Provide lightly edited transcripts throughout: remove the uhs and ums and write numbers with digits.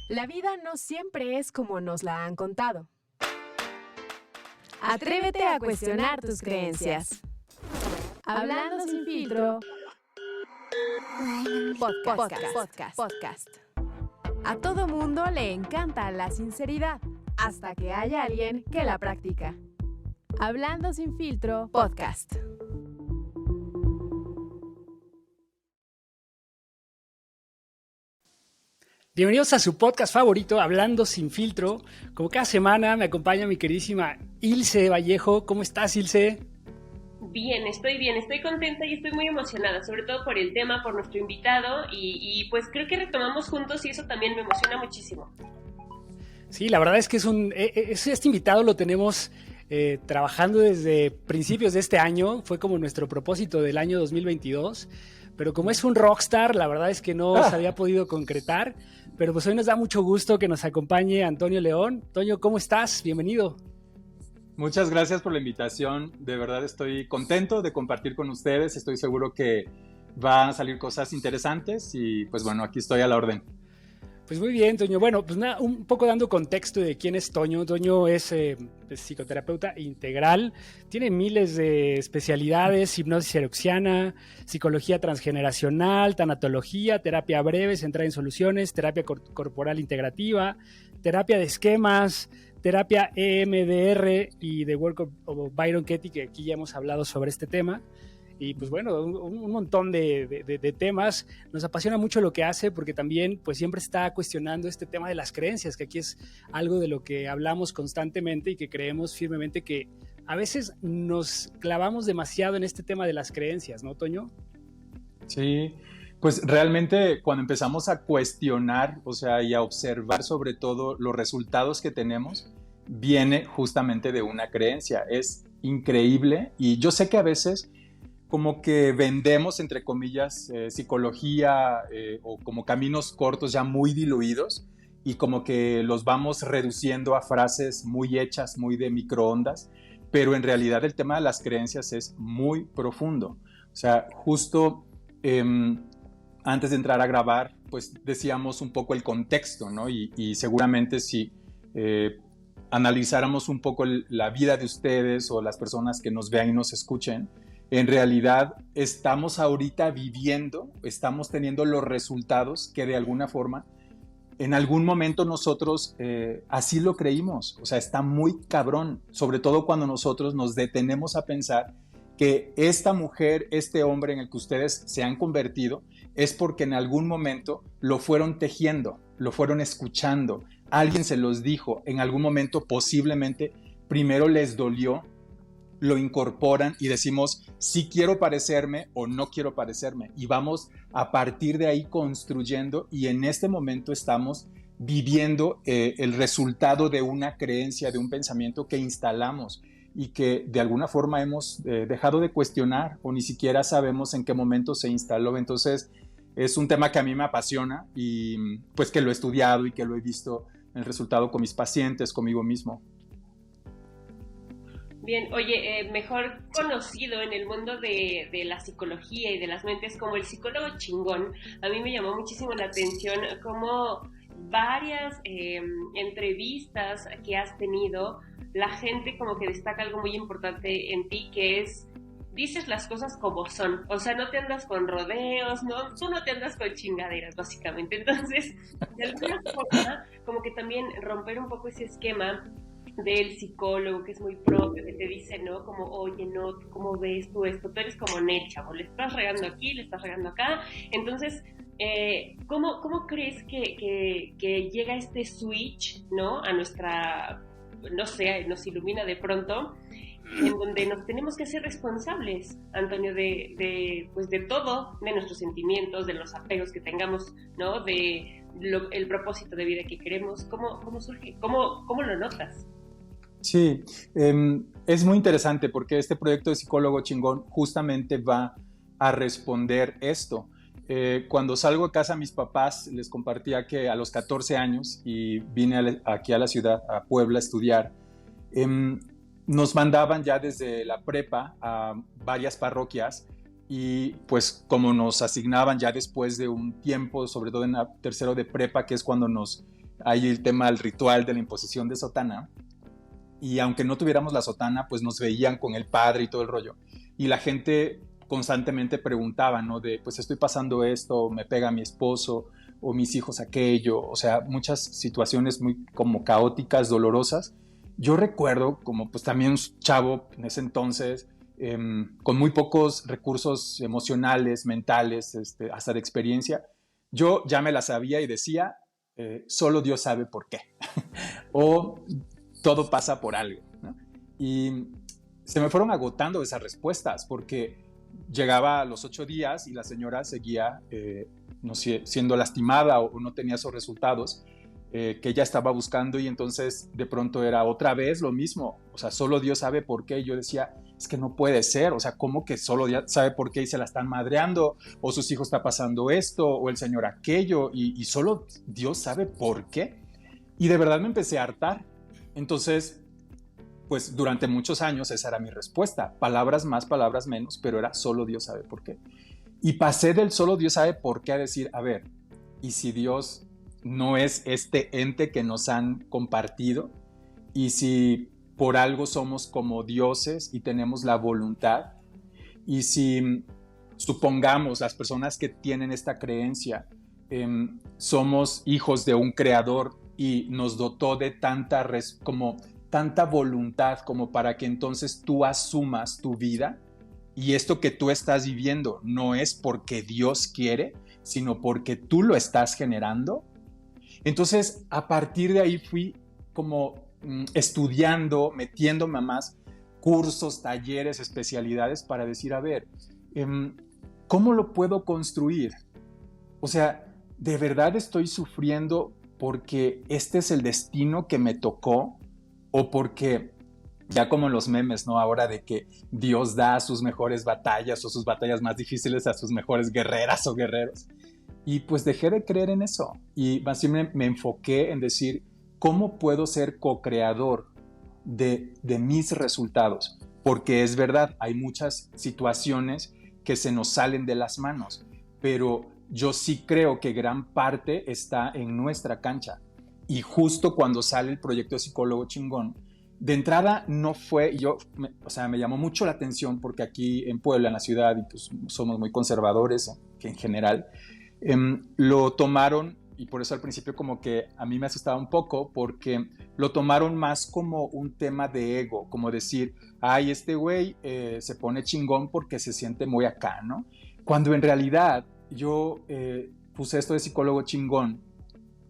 La vida no siempre es como nos la han contado. Atrévete a cuestionar tus creencias. Hablando sin filtro. Podcast. A todo mundo le encanta la sinceridad, hasta que haya alguien que la practica. Hablando sin filtro. Podcast. Bienvenidos a su podcast favorito, Hablando sin filtro. Como cada semana me acompaña mi queridísima Ilse Vallejo. ¿Cómo estás, Ilse? Bien, estoy contenta y estoy muy emocionada, sobre todo por el tema, por nuestro invitado y pues creo que retomamos juntos y eso también me emociona muchísimo. Sí, la verdad es que este invitado lo tenemos trabajando desde principios de este año. Fue como nuestro propósito del año 2022, pero como es un rockstar, la verdad es que no se había podido concretar. Pero pues hoy nos da mucho gusto que nos acompañe Antonio León. Toño, ¿cómo estás? Bienvenido. Muchas gracias por la invitación. De verdad estoy contento de compartir con ustedes. Estoy seguro que van a salir cosas interesantes y pues bueno, aquí estoy a la orden. Pues muy bien, Toño. Bueno, pues nada, un poco dando contexto de quién es Toño. Toño es psicoterapeuta integral, tiene miles de especialidades: hipnosis eroxiana, psicología transgeneracional, tanatología, terapia breve centrada en soluciones, terapia corporal integrativa, terapia de esquemas, terapia EMDR y The Work of Byron Katie, que aquí ya hemos hablado sobre este tema. Y pues bueno, un montón de temas. Nos apasiona mucho lo que hace porque también pues siempre está cuestionando este tema de las creencias, que aquí es algo de lo que hablamos constantemente y que creemos firmemente que a veces nos clavamos demasiado en este tema de las creencias, ¿no, Toño? Sí, pues realmente cuando empezamos a cuestionar, o sea, y a observar sobre todo los resultados que tenemos, viene justamente de una creencia. Es increíble y yo sé que a veces como que vendemos, entre comillas, psicología o como caminos cortos ya muy diluidos y como que los vamos reduciendo a frases muy hechas, muy de microondas, pero en realidad el tema de las creencias es muy profundo. O sea, justo antes de entrar a grabar, pues decíamos un poco el contexto, ¿no? Y seguramente si analizáramos un poco la vida de ustedes o las personas que nos vean y nos escuchen, en realidad estamos ahorita viviendo, estamos teniendo los resultados que de alguna forma, en algún momento nosotros así lo creímos. O sea, está muy cabrón, sobre todo cuando nosotros nos detenemos a pensar que esta mujer, este hombre en el que ustedes se han convertido, es porque en algún momento lo fueron tejiendo, lo fueron escuchando, alguien se los dijo, en algún momento posiblemente primero les dolió, lo incorporan y decimos si quiero parecerme o no quiero parecerme y vamos a partir de ahí construyendo y en este momento estamos viviendo el resultado de una creencia, de un pensamiento que instalamos y que de alguna forma hemos dejado de cuestionar o ni siquiera sabemos en qué momento se instaló. Entonces es un tema que a mí me apasiona y pues que lo he estudiado y que lo he visto el resultado con mis pacientes, conmigo mismo. Bien, oye, mejor conocido en el mundo de la psicología y de las mentes como el psicólogo chingón, a mí me llamó muchísimo la atención cómo varias entrevistas que has tenido, la gente como que destaca algo muy importante en ti, que es, dices las cosas como son, o sea, no te andas con rodeos, no, tú no te andas con chingaderas, básicamente. Entonces, de alguna forma, como que también romper un poco ese esquema del psicólogo que es muy propio, que te dice, ¿no? Como, oye, no, ¿cómo ves tú esto? Tú eres como Nel, chavo, le estás regando aquí, le estás regando acá. Entonces, ¿cómo crees que llega este switch, ¿no? A nuestra, no sé, nos ilumina de pronto, en donde nos tenemos que hacer responsables, Antonio, pues de todo, de nuestros sentimientos, de los apegos que tengamos, ¿no? El propósito de vida que queremos. ¿Cómo surge? ¿Cómo lo notas? Sí, es muy interesante porque este proyecto de Psicólogo Chingón justamente va a responder esto. Cuando salgo de casa, mis papás les compartía que a los 14 años y vine aquí a la ciudad, a Puebla, a estudiar, nos mandaban ya desde la prepa a varias parroquias y pues como nos asignaban ya después de un tiempo, sobre todo en tercero de prepa, que es cuando nos hay el tema del ritual de la imposición de sotana, y aunque no tuviéramos la sotana, pues nos veían con el padre y todo el rollo. Y la gente constantemente preguntaba, ¿no? De, pues estoy pasando esto, me pega mi esposo, o mis hijos aquello, o sea, muchas situaciones muy como caóticas, dolorosas. Yo recuerdo como pues también un chavo en ese entonces, con muy pocos recursos emocionales, mentales, hasta de experiencia, yo ya me la sabía y decía, solo Dios sabe por qué, o todo pasa por algo, ¿no? Y se me fueron agotando esas respuestas, porque llegaba a los 8 días y la señora seguía, no sé, siendo lastimada o no tenía esos resultados que ella estaba buscando, y entonces de pronto era otra vez lo mismo, o sea, solo Dios sabe por qué. Y yo decía, es que no puede ser, o sea, ¿cómo que solo Dios sabe por qué y se la están madreando, o sus hijos está pasando esto, o el señor aquello, y solo Dios sabe por qué? Y de verdad me empecé a hartar. Entonces, pues durante muchos años esa era mi respuesta, palabras más, palabras menos, pero era solo Dios sabe por qué. Y pasé del solo Dios sabe por qué a decir, a ver, ¿y si Dios no es este ente que nos han compartido? ¿Y si por algo somos como dioses y tenemos la voluntad? ¿Y si, supongamos, las personas que tienen esta creencia, somos hijos de un creador y nos dotó de tanta voluntad como para que entonces tú asumas tu vida, y esto que tú estás viviendo no es porque Dios quiere, sino porque tú lo estás generando? Entonces, a partir de ahí fui como estudiando, metiéndome a más cursos, talleres, especialidades para decir, a ver, ¿cómo lo puedo construir? O sea, ¿de verdad estoy sufriendo porque este es el destino que me tocó? ¿O porque, ya como en los memes, ¿no? Ahora de que Dios da sus mejores batallas o sus batallas más difíciles a sus mejores guerreras o guerreros? Y pues dejé de creer en eso y más bien me enfoqué en decir, ¿cómo puedo ser co-creador de mis resultados? Porque es verdad, hay muchas situaciones que se nos salen de las manos, pero yo sí creo que gran parte está en nuestra cancha. Y justo cuando sale el proyecto de Psicólogo Chingón, de entrada no fue, me llamó mucho la atención porque aquí en Puebla, en la ciudad, y pues somos muy conservadores que en general, lo tomaron, y por eso al principio como que a mí me asustaba un poco, porque lo tomaron más como un tema de ego, como decir, ay, este güey se pone chingón porque se siente muy acá, ¿no? Cuando en realidad yo puse esto de Psicólogo Chingón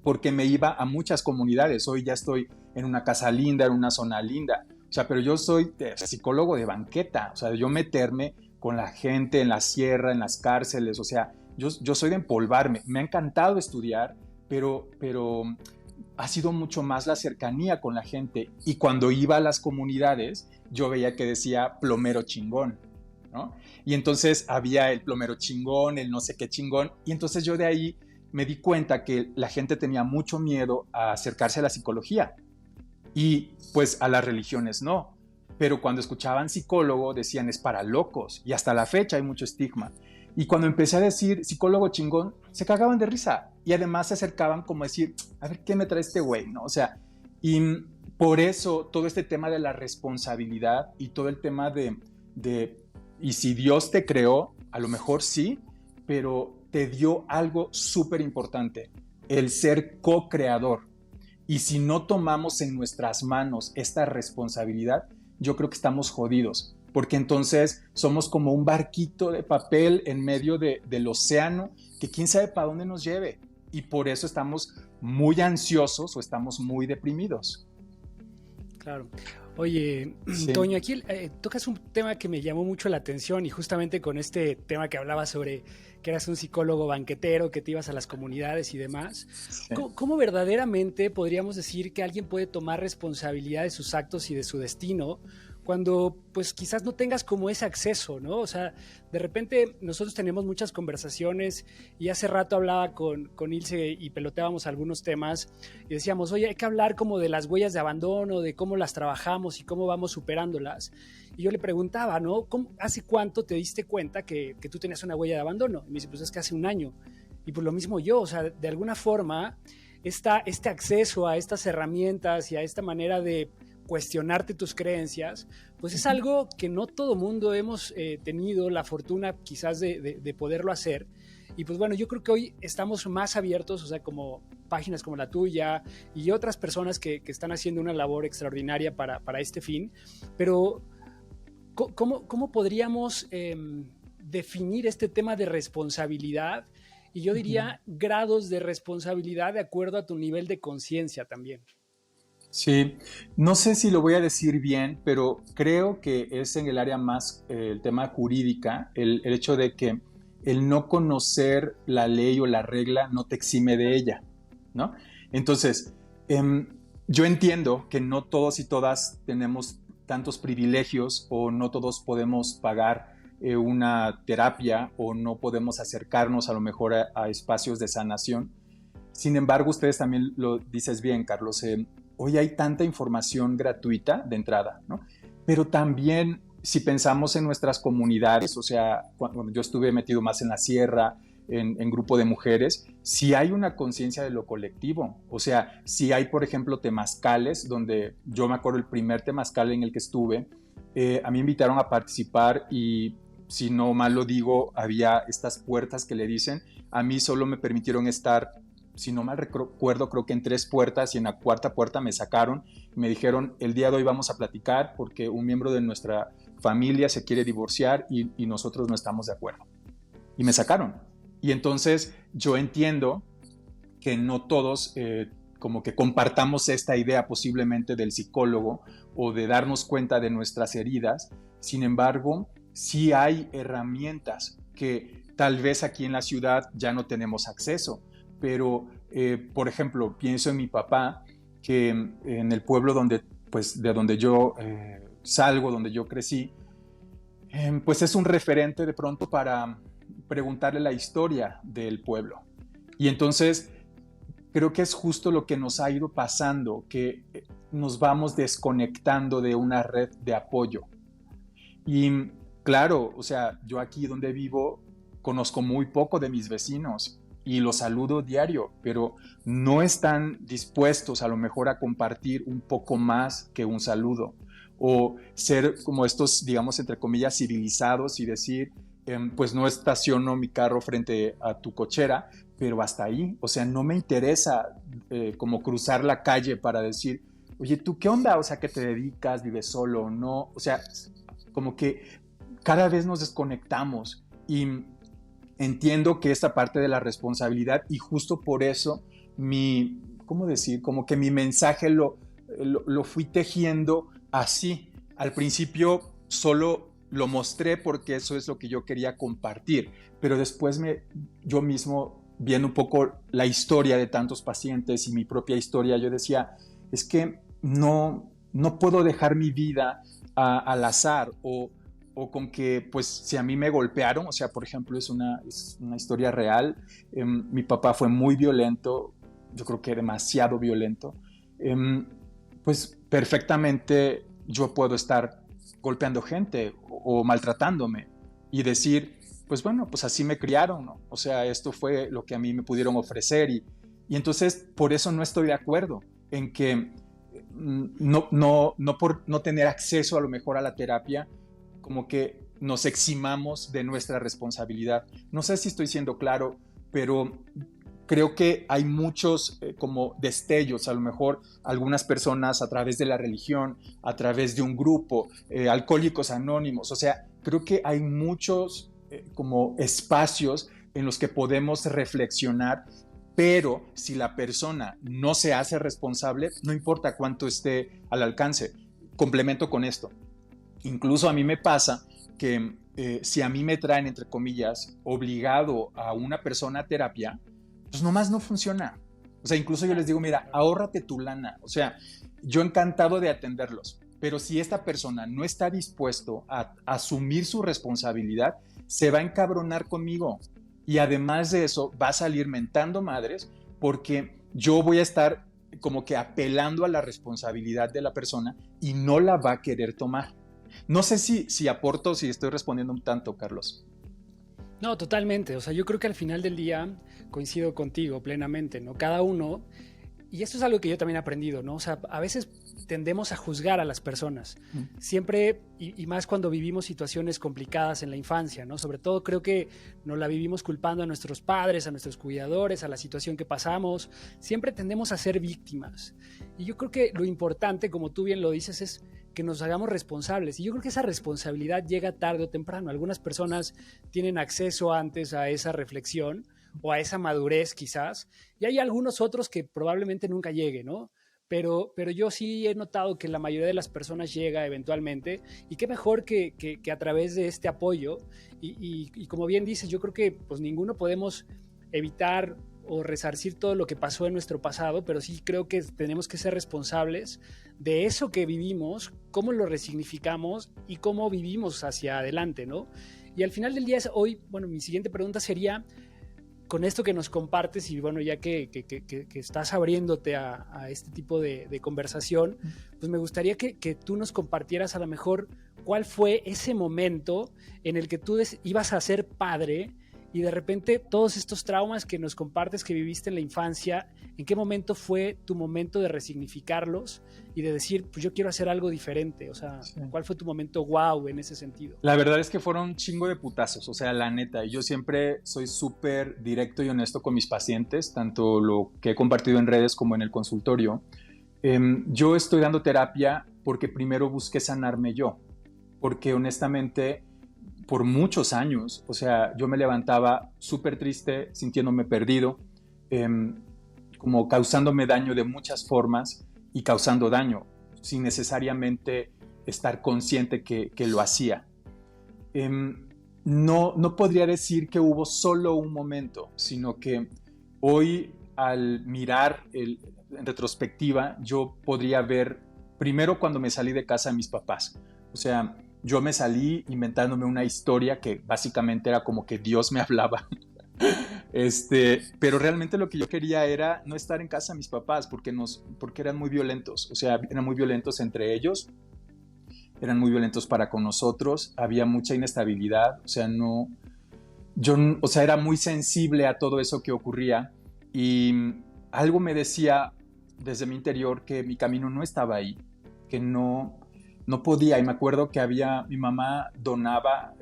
porque me iba a muchas comunidades. Hoy ya estoy en una casa linda, en una zona linda, o sea, pero yo soy psicólogo de banqueta, o sea, yo meterme con la gente en la sierra, en las cárceles, o sea, yo soy de empolvarme. Me ha encantado estudiar, pero ha sido mucho más la cercanía con la gente. Y cuando iba a las comunidades, yo veía que decía plomero chingón, ¿no? Y entonces había el plomero chingón, el no sé qué chingón. Y entonces yo de ahí me di cuenta que la gente tenía mucho miedo a acercarse a la psicología. Y pues a las religiones no. Pero cuando escuchaban psicólogo decían es para locos. Y hasta la fecha hay mucho estigma. Y cuando empecé a decir psicólogo chingón, se cagaban de risa. Y además se acercaban como a decir, a ver, ¿qué me trae este güey? ¿No? O sea, y por eso todo este tema de la responsabilidad y todo el tema y si Dios te creó, a lo mejor sí, pero te dio algo súper importante, el ser co-creador. Y si no tomamos en nuestras manos esta responsabilidad, yo creo que estamos jodidos. Porque entonces somos como un barquito de papel en medio del océano que quién sabe para dónde nos lleve. Y por eso estamos muy ansiosos o estamos muy deprimidos. Claro. Oye, sí. Toño, aquí tocas un tema que me llamó mucho la atención, y justamente con este tema que hablabas sobre que eras un psicólogo banquetero, que te ibas a las comunidades y demás. Sí. ¿Cómo verdaderamente podríamos decir que alguien puede tomar responsabilidad de sus actos y de su destino cuando pues quizás no tengas como ese acceso, ¿no? O sea, de repente nosotros tenemos muchas conversaciones, y hace rato hablaba con Ilse y peloteábamos algunos temas y decíamos, oye, hay que hablar como de las huellas de abandono, de cómo las trabajamos y cómo vamos superándolas. Y yo le preguntaba, ¿no? ¿Hace cuánto te diste cuenta que tú tenías una huella de abandono? Y me dice, pues es que hace un año. Y por lo mismo yo, o sea, de alguna forma este acceso a estas herramientas y a esta manera de cuestionarte tus creencias, pues es algo que no todo mundo hemos tenido la fortuna quizás de poderlo hacer. Y pues bueno, yo creo que hoy estamos más abiertos, o sea, como páginas como la tuya y otras personas que están haciendo una labor extraordinaria para este fin. Pero, ¿cómo podríamos definir este tema de responsabilidad? Y yo diría grados de responsabilidad de acuerdo a tu nivel de conciencia también. Sí, no sé si lo voy a decir bien, pero creo que es en el área más, el tema jurídica, el hecho de que el no conocer la ley o la regla no te exime de ella, ¿no? Entonces, yo entiendo que no todos y todas tenemos tantos privilegios o no todos podemos pagar una terapia o no podemos acercarnos a lo mejor a espacios de sanación. Sin embargo, ustedes también lo dices bien, Carlos, hoy hay tanta información gratuita de entrada, ¿no? Pero también si pensamos en nuestras comunidades, o sea, cuando yo estuve metido más en la sierra, en grupo de mujeres, si hay una conciencia de lo colectivo, o sea, si hay, por ejemplo, temazcales, donde yo me acuerdo el primer temazcal en el que estuve, a mí me invitaron a participar y, si no mal lo digo, había estas puertas que le dicen, a mí solo me permitieron estar, si no mal recuerdo, creo que en 3 puertas y en la 4ª puerta me sacaron y me dijeron, el día de hoy vamos a platicar porque un miembro de nuestra familia se quiere divorciar y nosotros no estamos de acuerdo. Y me sacaron. Y entonces yo entiendo que no todos como que compartamos esta idea posiblemente del psicólogo o de darnos cuenta de nuestras heridas. Sin embargo, sí hay herramientas que tal vez aquí en la ciudad ya no tenemos acceso. Pero, por ejemplo, pienso en mi papá, que en el pueblo de donde yo salgo, donde yo crecí, pues es un referente de pronto para preguntarle la historia del pueblo. Y entonces creo que es justo lo que nos ha ido pasando, que nos vamos desconectando de una red de apoyo. Y claro, o sea, yo aquí donde vivo conozco muy poco de mis vecinos y los saludo diario, pero no están dispuestos a lo mejor a compartir un poco más que un saludo o ser como estos, digamos, entre comillas, civilizados y decir, pues no estaciono mi carro frente a tu cochera, pero hasta ahí, o sea, no me interesa como cruzar la calle para decir, oye, ¿tú qué onda? O sea, ¿qué te dedicas? ¿Vives solo o no? O sea, como que cada vez nos desconectamos y entiendo que esta parte de la responsabilidad y justo por eso ¿cómo decir? Como que mi mensaje lo fui tejiendo así. Al principio solo lo mostré porque eso es lo que yo quería compartir, pero después yo mismo, viendo un poco la historia de tantos pacientes y mi propia historia, yo decía, es que no puedo dejar mi vida al azar o con que, pues, si a mí me golpearon, o sea, por ejemplo, es una historia real, mi papá fue muy violento, yo creo que demasiado violento, pues perfectamente yo puedo estar golpeando gente o maltratándome y decir, pues bueno, pues así me criaron, ¿no? O sea, esto fue lo que a mí me pudieron ofrecer y entonces por eso no estoy de acuerdo en que no por no tener acceso a lo mejor a la terapia, como que nos eximamos de nuestra responsabilidad. No sé si estoy siendo claro, pero creo que hay muchos como destellos, a lo mejor algunas personas a través de la religión, a través de un grupo, Alcohólicos Anónimos, o sea, creo que hay muchos como espacios en los que podemos reflexionar, pero si la persona no se hace responsable, no importa cuánto esté al alcance. Complemento con esto. Incluso a mí me pasa que si a mí me traen, entre comillas, obligado a una persona a terapia, pues nomás no funciona. O sea, incluso yo les digo, mira, ahórrate tu lana. O sea, yo encantado de atenderlos, pero si esta persona no está dispuesto a asumir su responsabilidad, se va a encabronar conmigo. Y además de eso, va a salir mentando madres porque yo voy a estar como que apelando a la responsabilidad de la persona y no la va a querer tomar. No sé si aporto, si estoy respondiendo un tanto, Carlos. No, totalmente. O sea, yo creo que al final del día coincido contigo plenamente, ¿no? Cada uno, y esto es algo que yo también he aprendido, ¿no? O sea, a veces tendemos a juzgar a las personas. Siempre, y más cuando vivimos situaciones complicadas en la infancia, ¿no? Sobre todo creo que nos la vivimos culpando a nuestros padres, a nuestros cuidadores, a la situación que pasamos. Siempre tendemos a ser víctimas. Y yo creo que lo importante, como tú bien lo dices, es que nos hagamos responsables. Y yo creo que esa responsabilidad llega tarde o temprano. Algunas personas tienen acceso antes a esa reflexión o a esa madurez quizás, y hay algunos otros que probablemente nunca lleguen, ¿no? Pero yo sí he notado que la mayoría de las personas llega eventualmente, y qué mejor que a través de este apoyo, y como bien dices, yo creo que pues ninguno podemos evitar o resarcir todo lo que pasó en nuestro pasado, pero sí creo que tenemos que ser responsables de eso que vivimos, cómo lo resignificamos y cómo vivimos hacia adelante, ¿no? Y al final del día, hoy, bueno, mi siguiente pregunta sería, con esto que nos compartes y bueno, ya que estás abriéndote a este tipo de conversación, pues me gustaría que tú nos compartieras a lo mejor cuál fue ese momento en el que tú ibas a ser padre y de repente todos estos traumas que nos compartes que viviste en la infancia, ¿en qué momento fue tu momento de resignificarlos y de decir, pues yo quiero hacer algo diferente? O sea, sí. ¿Cuál fue tu momento wow en ese sentido? La verdad es que fueron un chingo de putazos, o sea, la neta. Y yo siempre soy súper directo y honesto con mis pacientes, tanto lo que he compartido en redes como en el consultorio. Yo estoy dando terapia porque primero busqué sanarme yo, porque honestamente por muchos años, o sea, yo me levantaba súper triste, sintiéndome perdido, como causándome daño de muchas formas y causando daño sin necesariamente estar consciente que lo hacía. No podría decir que hubo solo un momento, sino que hoy al mirar en retrospectiva, yo podría ver primero cuando me salí de casa de mis papás. O sea, yo me salí inventándome una historia que básicamente era como que Dios me hablaba. Pero realmente lo que yo quería era no estar en casa de mis papás porque eran muy violentos. O sea, eran muy violentos entre ellos, eran muy violentos para con nosotros, había mucha inestabilidad. O sea, era muy sensible a todo eso que ocurría y algo me decía desde mi interior que mi camino no estaba ahí, que no podía. Y me acuerdo que mi mamá donaba,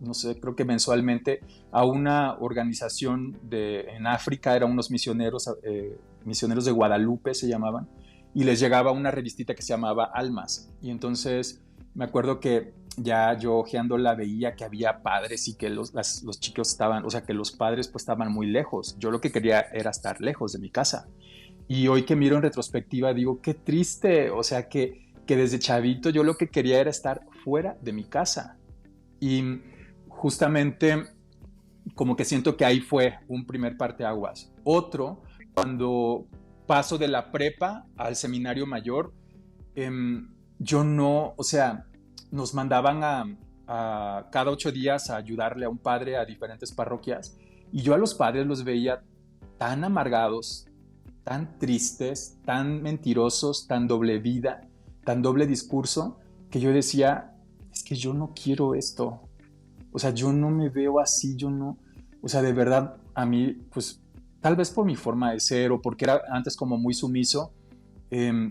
no sé, creo que mensualmente a una organización en África, eran unos misioneros de Guadalupe se llamaban, y les llegaba una revistita que se llamaba Almas. Y entonces me acuerdo que ya yo ojeándola veía que había padres y que los chicos estaban, o sea, que los padres pues estaban muy lejos. Yo lo que quería era estar lejos de mi casa. Y hoy que miro en retrospectiva digo, qué triste, o sea, que desde chavito yo lo que quería era estar fuera de mi casa. Y justamente como que siento que ahí fue un primer parteaguas. Otro, cuando paso de la prepa al seminario mayor, o sea, nos mandaban a cada 8 días a ayudarle a un padre a diferentes parroquias, y yo a los padres los veía tan amargados, tan tristes, tan mentirosos, tan doble vida, tan doble discurso, que yo decía, es que yo no quiero esto. O sea, yo no me veo así, o sea, de verdad, a mí, pues, tal vez por mi forma de ser o porque era antes como muy sumiso,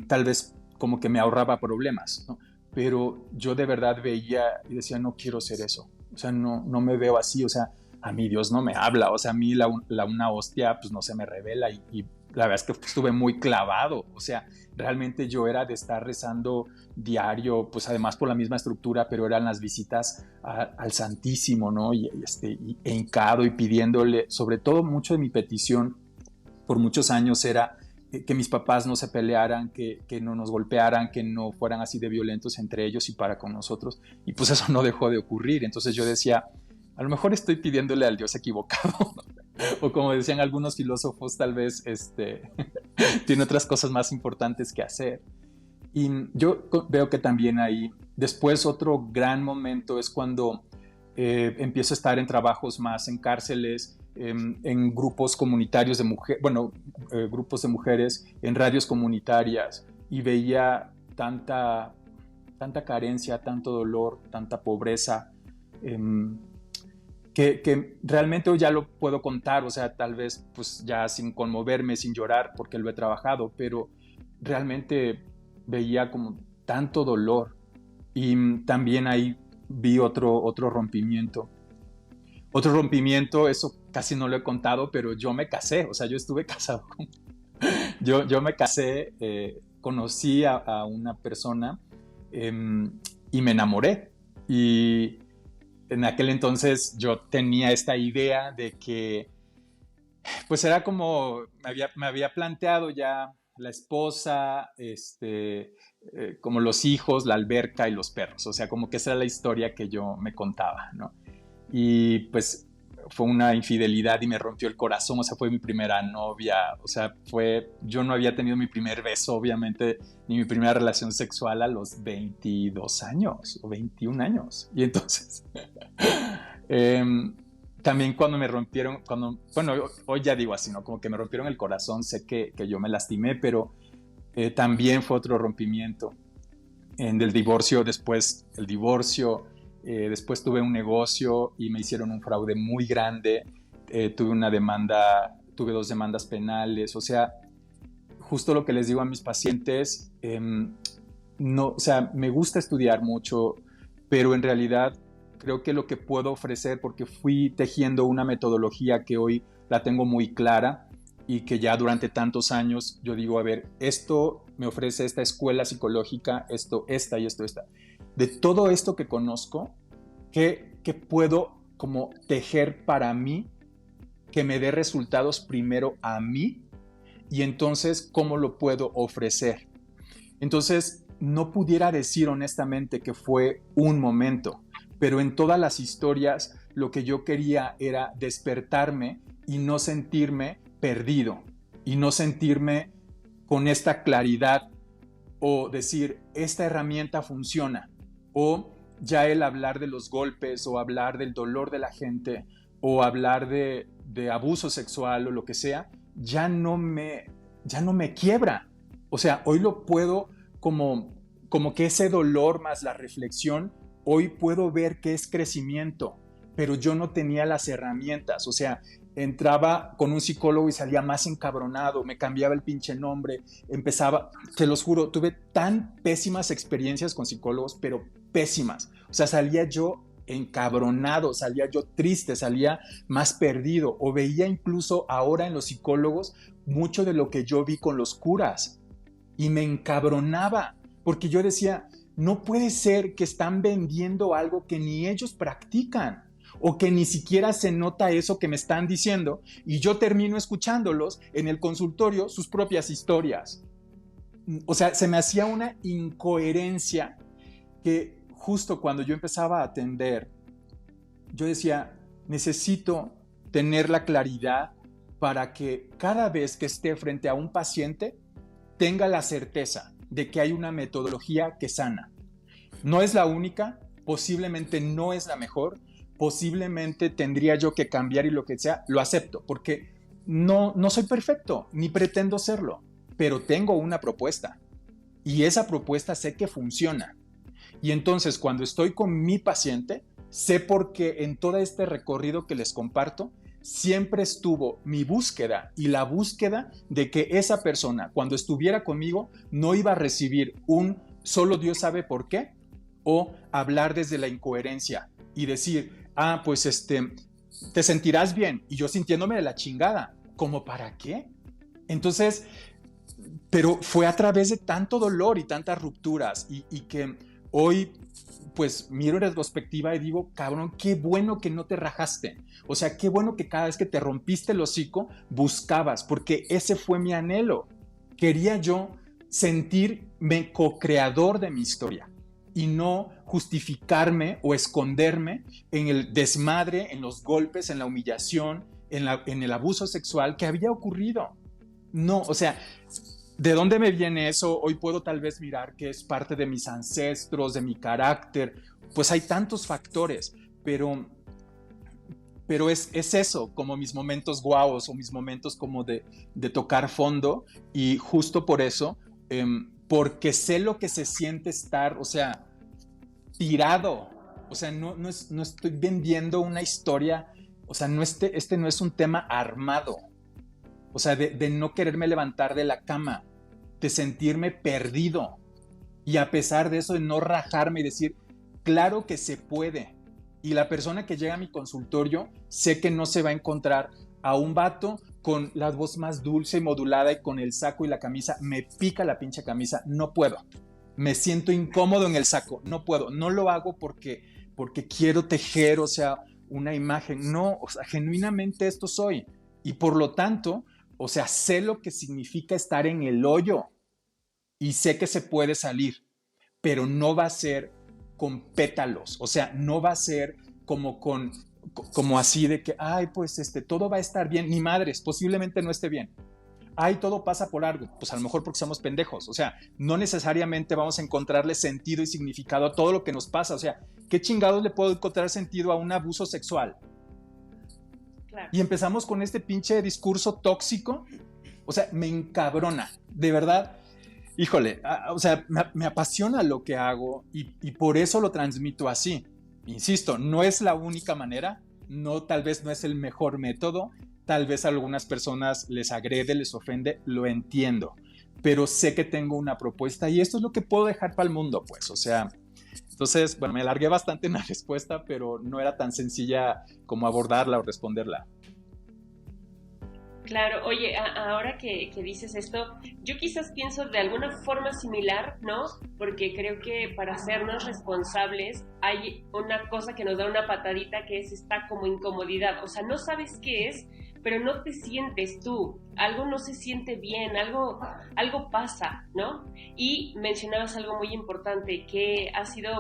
tal vez como que me ahorraba problemas, ¿no? Pero yo de verdad veía y decía, no quiero ser eso. O sea, no me veo así, o sea, a mí Dios no me habla, o sea, a mí una hostia, pues no se me revela y la verdad es que estuve muy clavado. O sea, realmente yo era de estar rezando diario, pues además por la misma estructura, pero eran las visitas al Santísimo, ¿no? Y hincado y pidiéndole, sobre todo mucho de mi petición por muchos años era que mis papás no se pelearan, que no nos golpearan, que no fueran así de violentos entre ellos y para con nosotros. Y pues eso no dejó de ocurrir. Entonces yo decía, a lo mejor estoy pidiéndole al Dios equivocado. O como decían algunos filósofos, tal vez tiene otras cosas más importantes que hacer. Y yo veo que también ahí, después otro gran momento es cuando empiezo a estar en trabajos más en cárceles, en grupos comunitarios de mujeres, grupos de mujeres, en radios comunitarias, y veía tanta carencia, tanto dolor, tanta pobreza, que realmente hoy ya lo puedo contar, o sea, tal vez pues ya sin conmoverme, sin llorar, porque lo he trabajado, pero realmente veía como tanto dolor. Y también ahí vi otro rompimiento. Otro rompimiento, eso casi no lo he contado, pero yo me casé, o sea, yo estuve casado con... Yo me casé, conocí a una persona y me enamoré. Y en aquel entonces yo tenía esta idea de que, pues era como, me había planteado ya la esposa, como los hijos, la alberca y los perros. O sea, como que esa era la historia que yo me contaba, ¿no? Y pues fue una infidelidad y me rompió el corazón, o sea, fue mi primera novia, o sea, yo no había tenido mi primer beso, obviamente, ni mi primera relación sexual a los 22 años o 21 años. Y entonces, también cuando me rompieron, bueno, hoy ya digo así, ¿no? Como que me rompieron el corazón, sé que yo me lastimé, pero también fue otro rompimiento. Del divorcio, después el divorcio, después tuve un negocio y me hicieron un fraude muy grande, tuve 2 demandas penales, o sea, justo lo que les digo a mis pacientes, no, o sea, me gusta estudiar mucho, pero en realidad creo que lo que puedo ofrecer, porque fui tejiendo una metodología que hoy la tengo muy clara y que ya durante tantos años yo digo, a ver, esto me ofrece esta escuela psicológica, esta. De todo esto que conozco, ¿qué puedo como tejer para mí, que me dé resultados primero a mí? Y entonces, ¿cómo lo puedo ofrecer? Entonces, no pudiera decir honestamente que fue un momento, pero en todas las historias lo que yo quería era despertarme y no sentirme perdido, y no sentirme con esta claridad o decir, esta herramienta funciona, o ya el hablar de los golpes o hablar del dolor de la gente o hablar de abuso sexual o lo que sea, ya no me quiebra. O sea, hoy lo puedo como que ese dolor más la reflexión, hoy puedo ver que es crecimiento, pero yo no tenía las herramientas. O sea, entraba con un psicólogo y salía más encabronado, me cambiaba el pinche nombre, empezaba, te los juro, tuve tan pésimas experiencias con psicólogos, pero pésimas. O sea, salía yo encabronado, salía yo triste, salía más perdido, o veía incluso ahora en los psicólogos mucho de lo que yo vi con los curas y me encabronaba, porque yo decía, no puede ser que están vendiendo algo que ni ellos practican, o que ni siquiera se nota eso que me están diciendo, y yo termino escuchándolos en el consultorio sus propias historias. O sea, se me hacía una incoherencia que justo cuando yo empezaba a atender, yo decía, necesito tener la claridad para que cada vez que esté frente a un paciente tenga la certeza de que hay una metodología que sana. No es la única, posiblemente no es la mejor, posiblemente tendría yo que cambiar y lo que sea, lo acepto, porque no soy perfecto, ni pretendo serlo, pero tengo una propuesta y esa propuesta sé que funciona. Y entonces cuando estoy con mi paciente, sé por qué en todo este recorrido que les comparto, siempre estuvo mi búsqueda y la búsqueda de que esa persona, cuando estuviera conmigo, no iba a recibir un solo Dios sabe por qué, o hablar desde la incoherencia y decir, pues te sentirás bien, y yo sintiéndome de la chingada, ¿como para qué? Entonces, pero fue a través de tanto dolor y tantas rupturas y que hoy pues miro en retrospectiva y digo, cabrón, qué bueno que no te rajaste. O sea, qué bueno que cada vez que te rompiste el hocico buscabas, porque ese fue mi anhelo. Quería yo sentirme co-creador de mi historia y no justificarme o esconderme en el desmadre, en los golpes, en la humillación, en el abuso sexual que había ocurrido. No, o sea, ¿de dónde me viene eso? Hoy puedo tal vez mirar que es parte de mis ancestros, de mi carácter. Pues hay tantos factores, pero es eso, como mis momentos guaos o mis momentos como de tocar fondo. Y justo por eso, porque sé lo que se siente estar, o sea, tirado, O sea, no estoy vendiendo una historia, o sea, este no es un tema armado. O sea, de no quererme levantar de la cama, de sentirme perdido. Y a pesar de eso, de no rajarme y decir, claro que se puede. Y la persona que llega a mi consultorio, sé que no se va a encontrar a un vato con la voz más dulce y modulada y con el saco y la camisa. Me pica la pinche camisa, no puedo. Me siento incómodo en el saco, no puedo. No lo hago porque quiero tejer, o sea, una imagen. No, o sea, genuinamente esto soy. Y por lo tanto, o sea, sé lo que significa estar en el hoyo. Y sé que se puede salir, pero no va a ser con pétalos, o sea, no va a ser como así de que, ay, pues todo va a estar bien, ni madres, posiblemente no esté bien. Ay, todo pasa por algo, pues a lo mejor porque somos pendejos, o sea, no necesariamente vamos a encontrarle sentido y significado a todo lo que nos pasa, o sea, ¿qué chingados le puedo encontrar sentido a un abuso sexual? Claro. Y empezamos con este pinche discurso tóxico, o sea, me encabrona, de verdad. Híjole, o sea, me apasiona lo que hago y por eso lo transmito así. Insisto, no es la única manera, tal vez no es el mejor método, tal vez a algunas personas les agrede, les ofende, lo entiendo, pero sé que tengo una propuesta y esto es lo que puedo dejar para el mundo, pues, o sea, entonces, bueno, me alargué bastante en la respuesta, pero no era tan sencilla como abordarla o responderla. Claro, oye, ahora que dices esto, yo quizás pienso de alguna forma similar, ¿no? Porque creo que para hacernos responsables hay una cosa que nos da una patadita que es esta como incomodidad, o sea, no sabes qué es, pero no te sientes tú, algo no se siente bien, algo pasa, ¿no? Y mencionabas algo muy importante, que ha sido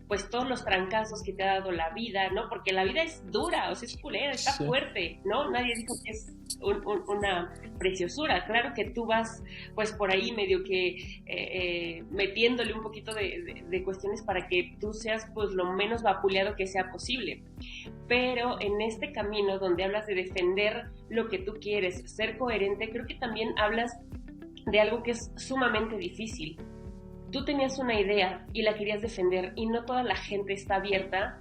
pues todos los trancazos que te ha dado la vida, ¿no? Porque la vida es dura, o sea, es culera, está fuerte, ¿no? Nadie dijo que es una preciosura, claro que tú vas pues por ahí medio que metiéndole un poquito de cuestiones para que tú seas pues lo menos vapuleado que sea posible, pero en este camino donde hablas de defender lo que tú quieres, ser coherente, creo que también hablas de algo que es sumamente difícil. Tú tenías una idea y la querías defender y no toda la gente está abierta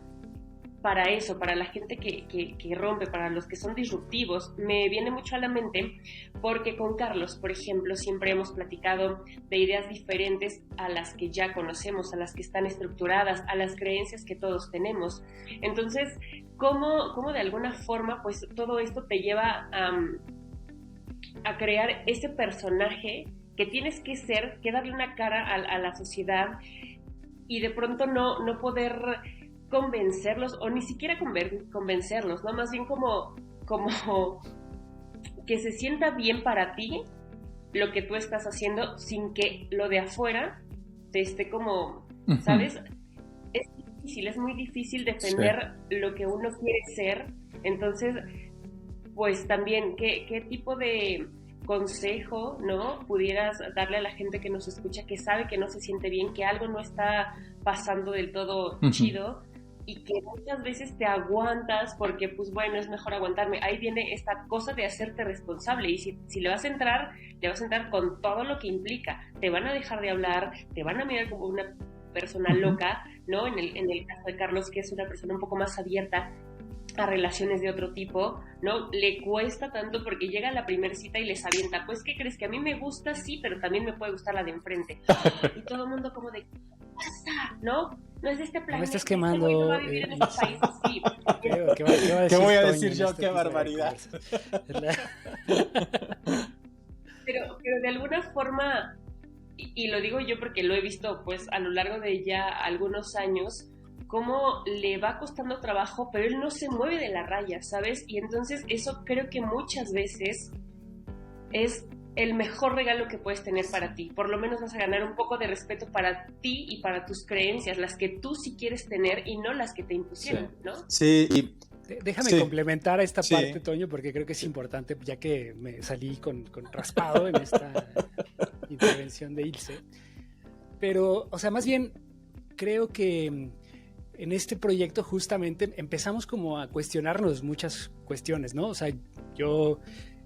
para eso, para la gente que rompe, para los que son disruptivos. Me viene mucho a la mente porque con Carlos, por ejemplo, siempre hemos platicado de ideas diferentes a las que ya conocemos, a las que están estructuradas, a las creencias que todos tenemos. Entonces, ¿cómo de alguna forma pues todo esto te lleva a crear ese personaje que tienes que ser, que darle una cara a la sociedad y de pronto no poder convencerlos o ni siquiera convencerlos, ¿no? Más bien como que se sienta bien para ti lo que tú estás haciendo sin que lo de afuera te esté como, ¿sabes? Es muy difícil defender lo que uno quiere ser. Entonces, pues también, ¿qué tipo de consejo, ¿no? pudieras darle a la gente que nos escucha, que sabe que no se siente bien, que algo no está pasando del todo chido y que muchas veces te aguantas porque, pues bueno, es mejor aguantarme? Ahí viene esta cosa de hacerte responsable y si le vas a entrar con todo lo que implica. Te van a dejar de hablar, te van a mirar como una persona loca, ¿no? En el caso de Carlos, que es una persona un poco más abierta a relaciones de otro tipo, ¿no? Le cuesta tanto porque llega a la primera cita y les avienta, pues, ¿qué crees? Que a mí me gusta, sí, pero también me puede gustar la de enfrente. Y todo el mundo como de, ¿qué pasa? ¿No? No es de este planeta. Me estás quemando. No va a vivir en este país, sí. ¿Qué voy a decir yo? ¡Qué barbaridad! Pero de alguna forma, y lo digo yo porque lo he visto pues a lo largo de ya algunos años, cómo le va costando trabajo, pero él no se mueve de la raya, ¿sabes? Y entonces eso creo que muchas veces es el mejor regalo que puedes tener para ti. Por lo menos vas a ganar un poco de respeto para ti y para tus creencias, las que tú sí quieres tener y no las que te impusieron, ¿no? Sí, y déjame complementar a esta parte, Toño, porque creo que es importante, ya que me salí con raspado en esta intervención de Ilse. Pero, o sea, más bien creo que en este proyecto justamente empezamos como a cuestionarnos muchas cuestiones, ¿no? O sea, yo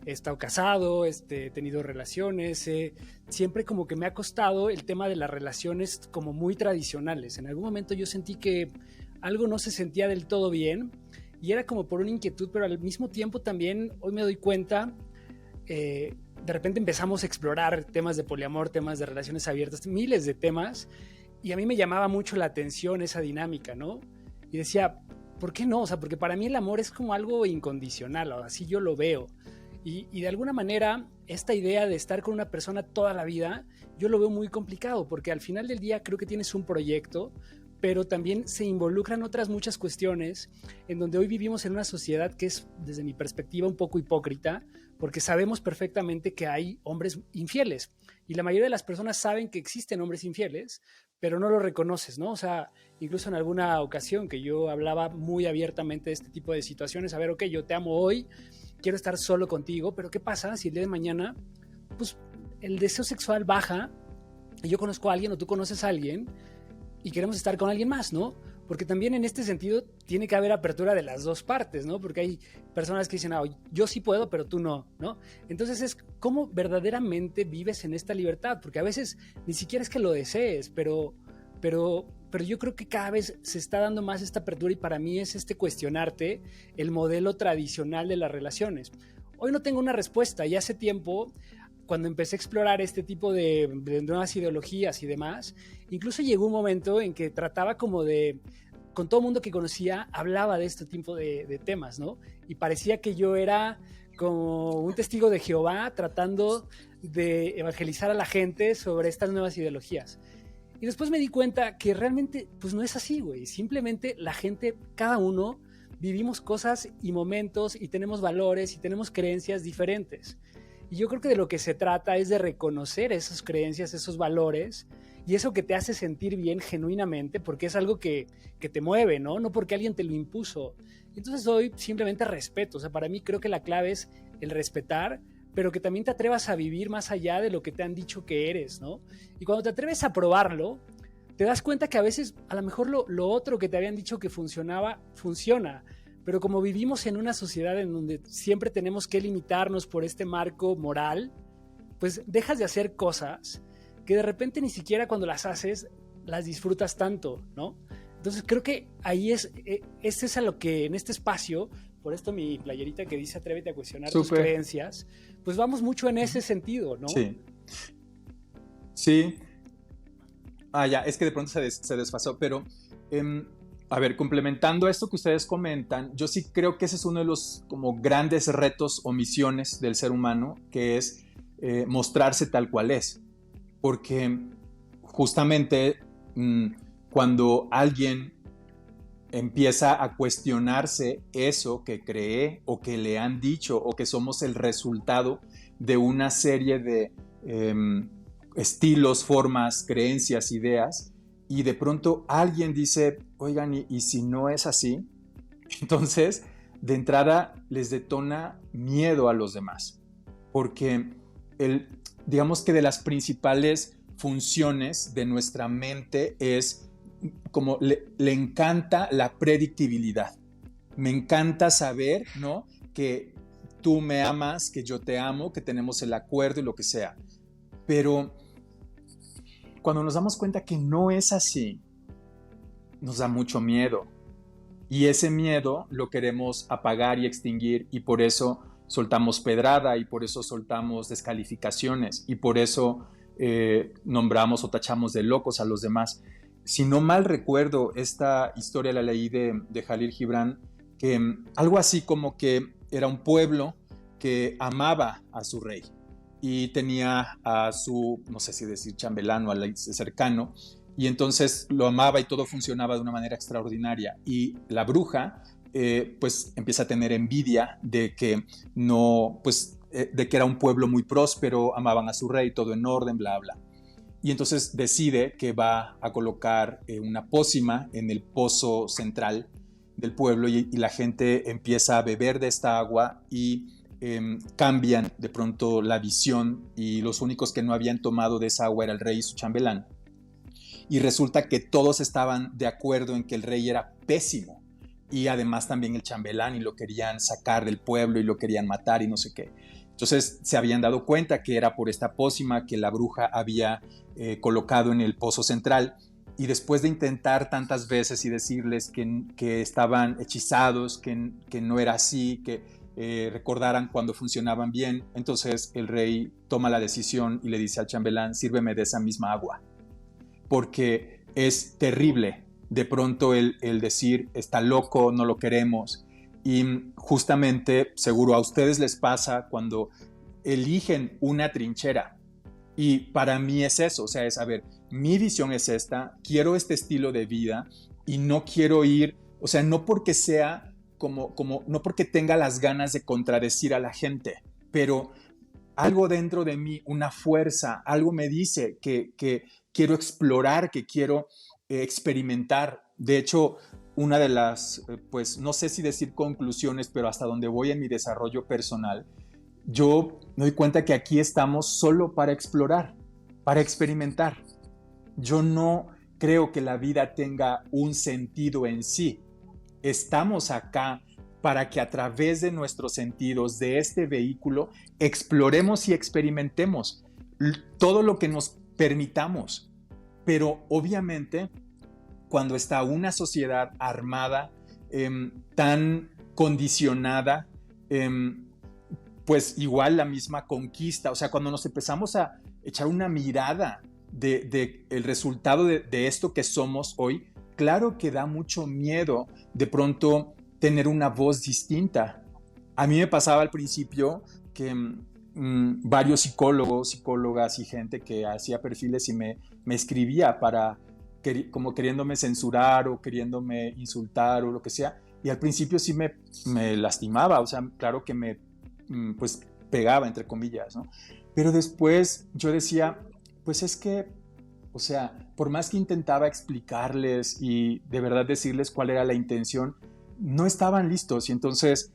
he estado casado, he tenido relaciones, siempre como que me ha costado el tema de las relaciones como muy tradicionales. En algún momento yo sentí que algo no se sentía del todo bien y era como por una inquietud, pero al mismo tiempo también hoy me doy cuenta, de repente empezamos a explorar temas de poliamor, temas de relaciones abiertas, miles de temas, y a mí me llamaba mucho la atención esa dinámica, ¿no? Y decía, ¿por qué no? O sea, porque para mí el amor es como algo incondicional, así yo lo veo. Y de alguna manera, esta idea de estar con una persona toda la vida, yo lo veo muy complicado, porque al final del día creo que tienes un proyecto, pero también se involucran otras muchas cuestiones en donde hoy vivimos en una sociedad que es, desde mi perspectiva, un poco hipócrita, porque sabemos perfectamente que hay hombres infieles, y la mayoría de las personas saben que existen hombres infieles, pero no lo reconoces, ¿no? O sea, incluso en alguna ocasión que yo hablaba muy abiertamente de este tipo de situaciones, a ver, ok, yo te amo hoy, quiero estar solo contigo, pero ¿qué pasa si el día de mañana, pues, el deseo sexual baja y yo conozco a alguien o tú conoces a alguien y queremos estar con alguien más, ¿no? Porque también en este sentido tiene que haber apertura de las dos partes, ¿no? Porque hay personas que dicen, yo sí puedo, pero tú no, ¿no? Entonces es cómo verdaderamente vives en esta libertad, porque a veces ni siquiera es que lo desees, pero yo creo que cada vez se está dando más esta apertura y para mí es cuestionarte el modelo tradicional de las relaciones. Hoy no tengo una respuesta y hace tiempo, cuando empecé a explorar este tipo de nuevas ideologías y demás, incluso llegó un momento en que trataba como de, con todo el mundo que conocía, hablaba de este tipo de temas, ¿no? Y parecía que yo era como un testigo de Jehová tratando de evangelizar a la gente sobre estas nuevas ideologías. Y después me di cuenta que realmente pues no es así, güey. Simplemente la gente, cada uno, vivimos cosas y momentos y tenemos valores y tenemos creencias diferentes. Y yo creo que de lo que se trata es de reconocer esas creencias, esos valores y eso que te hace sentir bien genuinamente porque es algo que te mueve, ¿no? No porque alguien te lo impuso. Entonces hoy simplemente respeto. O sea, para mí creo que la clave es el respetar, pero que también te atrevas a vivir más allá de lo que te han dicho que eres, ¿no? Y cuando te atreves a probarlo, te das cuenta que a veces a lo mejor lo otro que te habían dicho que funcionaba, funciona. Pero como vivimos en una sociedad en donde siempre tenemos que limitarnos por este marco moral, pues dejas de hacer cosas que de repente ni siquiera cuando las haces las disfrutas tanto, ¿no? Entonces creo que ahí es a lo que en este espacio, por esto mi playerita que dice atrévete a cuestionar tus creencias, pues vamos mucho en ese sentido, ¿no? Sí. Ya, es que de pronto se desfasó, pero a ver, complementando esto que ustedes comentan, yo sí creo que ese es uno de los como grandes retos o misiones del ser humano, que es mostrarse tal cual es. Porque justamente cuando alguien empieza a cuestionarse eso que cree o que le han dicho o que somos el resultado de una serie de estilos, formas, creencias, ideas, y de pronto alguien dice, oigan, ¿y si no es así? Entonces, de entrada les detona miedo a los demás, porque digamos que de las principales funciones de nuestra mente es como le encanta la predictibilidad. Me encanta saber, ¿no?, que tú me amas, que yo te amo, que tenemos el acuerdo y lo que sea. Pero cuando nos damos cuenta que no es así, nos da mucho miedo. Y ese miedo lo queremos apagar y extinguir, y por eso soltamos pedrada, y por eso soltamos descalificaciones, y por eso nombramos o tachamos de locos a los demás. Si no mal recuerdo, esta historia la leí de Jalil Gibran, que algo así como que era un pueblo que amaba a su rey y tenía a su, no sé si decir chambelán o al cercano, y entonces lo amaba y todo funcionaba de una manera extraordinaria. Y la bruja pues empieza a tener envidia de que no, pues de que era un pueblo muy próspero, amaban a su rey, todo en orden, bla, bla. Y entonces decide que va a colocar una pócima en el pozo central del pueblo y la gente empieza a beber de esta agua y cambian de pronto la visión, y los únicos que no habían tomado de esa agua era el rey y su chambelán. Y resulta que todos estaban de acuerdo en que el rey era pésimo, y además también el chambelán, y lo querían sacar del pueblo y lo querían matar y no sé qué. Entonces se habían dado cuenta que era por esta pócima que la bruja había colocado en el pozo central, y después de intentar tantas veces y decirles que estaban hechizados, que no era así, que recordaran cuando funcionaban bien, entonces el rey toma la decisión y le dice al chambelán, sírveme de esa misma agua, porque es terrible de pronto el decir, está loco, no lo queremos. Y justamente, seguro a ustedes les pasa cuando eligen una trinchera. Y para mí es eso, o sea, es, a ver, mi visión es esta, quiero este estilo de vida y no quiero ir, o sea, no porque sea no porque tenga las ganas de contradecir a la gente, pero algo dentro de mí, una fuerza, algo me dice que quiero explorar, que quiero experimentar. De hecho, una de las, pues no sé si decir conclusiones, pero hasta donde voy en mi desarrollo personal, yo me doy cuenta que aquí estamos solo para explorar, para experimentar. Yo no creo que la vida tenga un sentido en sí. Estamos acá para que a través de nuestros sentidos, de este vehículo, exploremos y experimentemos todo lo que nos permitamos. Pero obviamente, cuando está una sociedad armada, tan condicionada, pues igual la misma conquista, o sea, cuando nos empezamos a echar una mirada de el resultado de esto que somos hoy, claro que da mucho miedo de pronto tener una voz distinta. A mí me pasaba al principio que varios psicólogos, psicólogas y gente que hacía perfiles y me escribía como queriéndome censurar o queriéndome insultar o lo que sea, y al principio sí me lastimaba, o sea, claro que me pues pegaba, entre comillas, ¿no? Pero después yo decía, pues es que, o sea, por más que intentaba explicarles y de verdad decirles cuál era la intención, no estaban listos. Y entonces,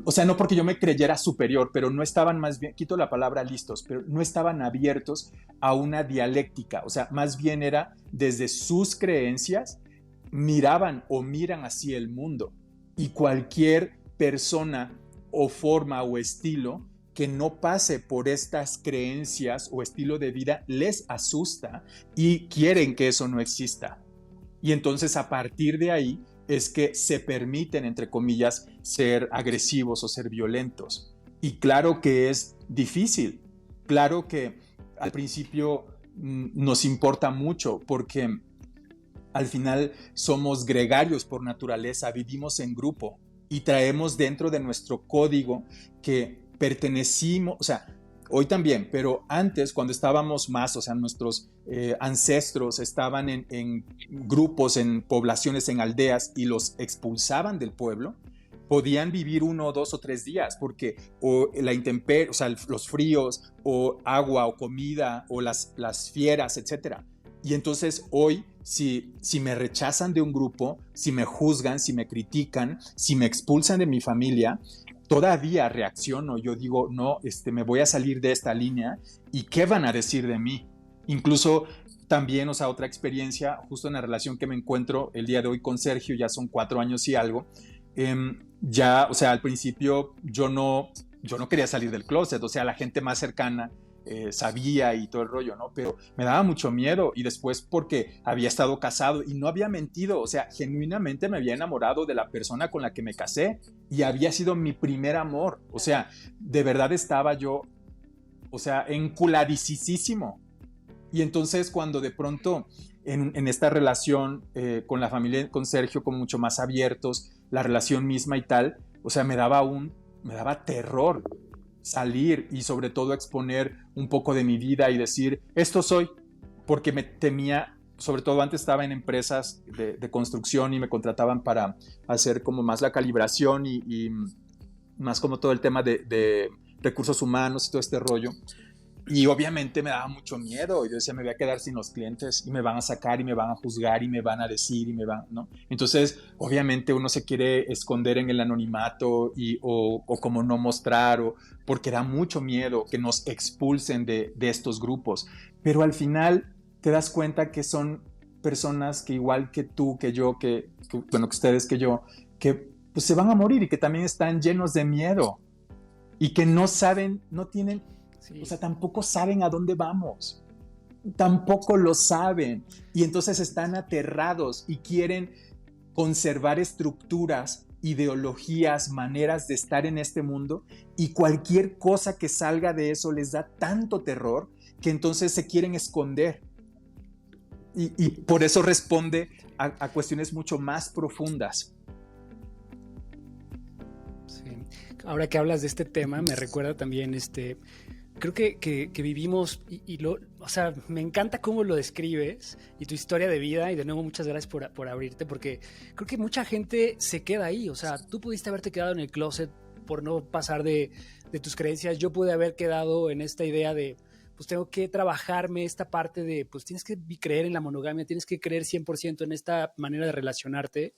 o sea, no porque yo me creyera superior, pero no estaban, más bien, quito la palabra listos, pero no estaban abiertos a una dialéctica. O sea, más bien era desde sus creencias, miraban o miran así el mundo. Y cualquier persona o forma o estilo que no pase por estas creencias o estilo de vida les asusta y quieren que eso no exista. Y entonces a partir de ahí es que se permiten, entre comillas, ser agresivos o ser violentos. Y claro que es difícil, claro que al principio nos importa mucho porque al final somos gregarios por naturaleza, vivimos en grupo y traemos dentro de nuestro código que pertenecimos, o sea, hoy también, pero antes cuando estábamos más, o sea, nuestros ancestros estaban en grupos, en poblaciones, en aldeas y los expulsaban del pueblo, podían vivir 1, 2 o 3 días porque o la intemperie, o sea, los fríos o agua o comida o las fieras, etcétera. Y entonces hoy, si me rechazan de un grupo, si me juzgan, si me critican, si me expulsan de mi familia, todavía reacciono, yo digo, no, me voy a salir de esta línea y ¿qué van a decir de mí? Incluso también, o sea, otra experiencia, justo en la relación que me encuentro el día de hoy con Sergio, ya son 4 años y algo, ya, o sea, al principio yo no quería salir del closet, o sea, la gente más cercana sabía y todo el rollo, ¿no? Pero me daba mucho miedo y después porque había estado casado y no había mentido, o sea, genuinamente me había enamorado de la persona con la que me casé y había sido mi primer amor, o sea, de verdad estaba yo, o sea, enculadicísimo. Y entonces cuando de pronto en esta relación con la familia, con Sergio, como mucho más abiertos, la relación misma y tal, o sea, me daba terror salir y sobre todo exponer un poco de mi vida y decir, esto soy, porque me temía, sobre todo antes estaba en empresas de construcción y me contrataban para hacer como más la calibración y más como todo el tema de recursos humanos y todo este rollo. Y obviamente me daba mucho miedo. Yo decía, me voy a quedar sin los clientes y me van a sacar y me van a juzgar y me van a decir y me van, ¿no? Entonces, obviamente uno se quiere esconder en el anonimato o como no mostrar, porque da mucho miedo que nos expulsen de estos grupos. Pero al final te das cuenta que son personas que igual que tú, que yo, que ustedes, que yo, que pues se van a morir y que también están llenos de miedo y que no saben, no tienen... Sí. O sea, tampoco saben a dónde vamos. tampoco lo saben y entonces están aterrados y quieren conservar estructuras, ideologías, maneras de estar en este mundo, y cualquier cosa que salga de eso les da tanto terror que entonces se quieren esconder. Y por eso responde a cuestiones mucho más profundas. Sí. Ahora que hablas de este tema, me recuerda también creo que vivimos, o sea, me encanta cómo lo describes y tu historia de vida, y de nuevo muchas gracias por abrirte, porque creo que mucha gente se queda ahí. O sea, tú pudiste haberte quedado en el closet por no pasar de tus creencias. Yo pude haber quedado en esta idea de, pues tengo que trabajarme esta parte de, pues tienes que creer en la monogamia, tienes que creer 100% en esta manera de relacionarte.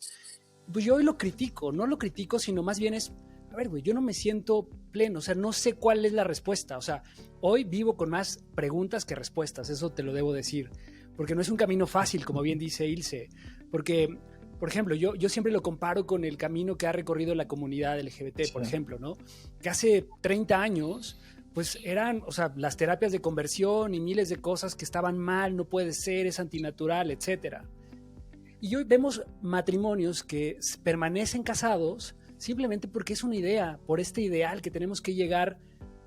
Pues yo hoy lo critico, no lo critico, sino más bien es, a ver, güey, yo no me siento pleno, o sea, no sé cuál es la respuesta. O sea, hoy vivo con más preguntas que respuestas, eso te lo debo decir, porque no es un camino fácil, como bien dice Ilse, porque, por ejemplo, yo siempre lo comparo con el camino que ha recorrido la comunidad LGBT, por ejemplo, ¿no? Que hace 30 años, pues eran, o sea, las terapias de conversión y miles de cosas que estaban mal, no puede ser, es antinatural, etcétera. Y hoy vemos matrimonios que permanecen casados simplemente porque es una idea, por este ideal que tenemos que llegar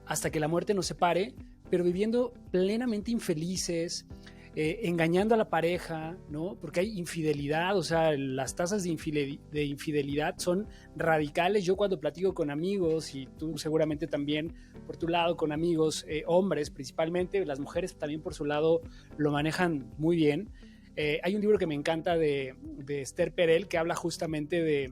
hasta que la muerte nos separe, pero viviendo plenamente infelices, engañando a la pareja, ¿no? Porque hay infidelidad, o sea, las tasas de infidelidad son radicales. Yo cuando platico con amigos, y tú seguramente también por tu lado con amigos, hombres principalmente, las mujeres también por su lado lo manejan muy bien. Hay un libro que me encanta de Esther Perel que habla justamente de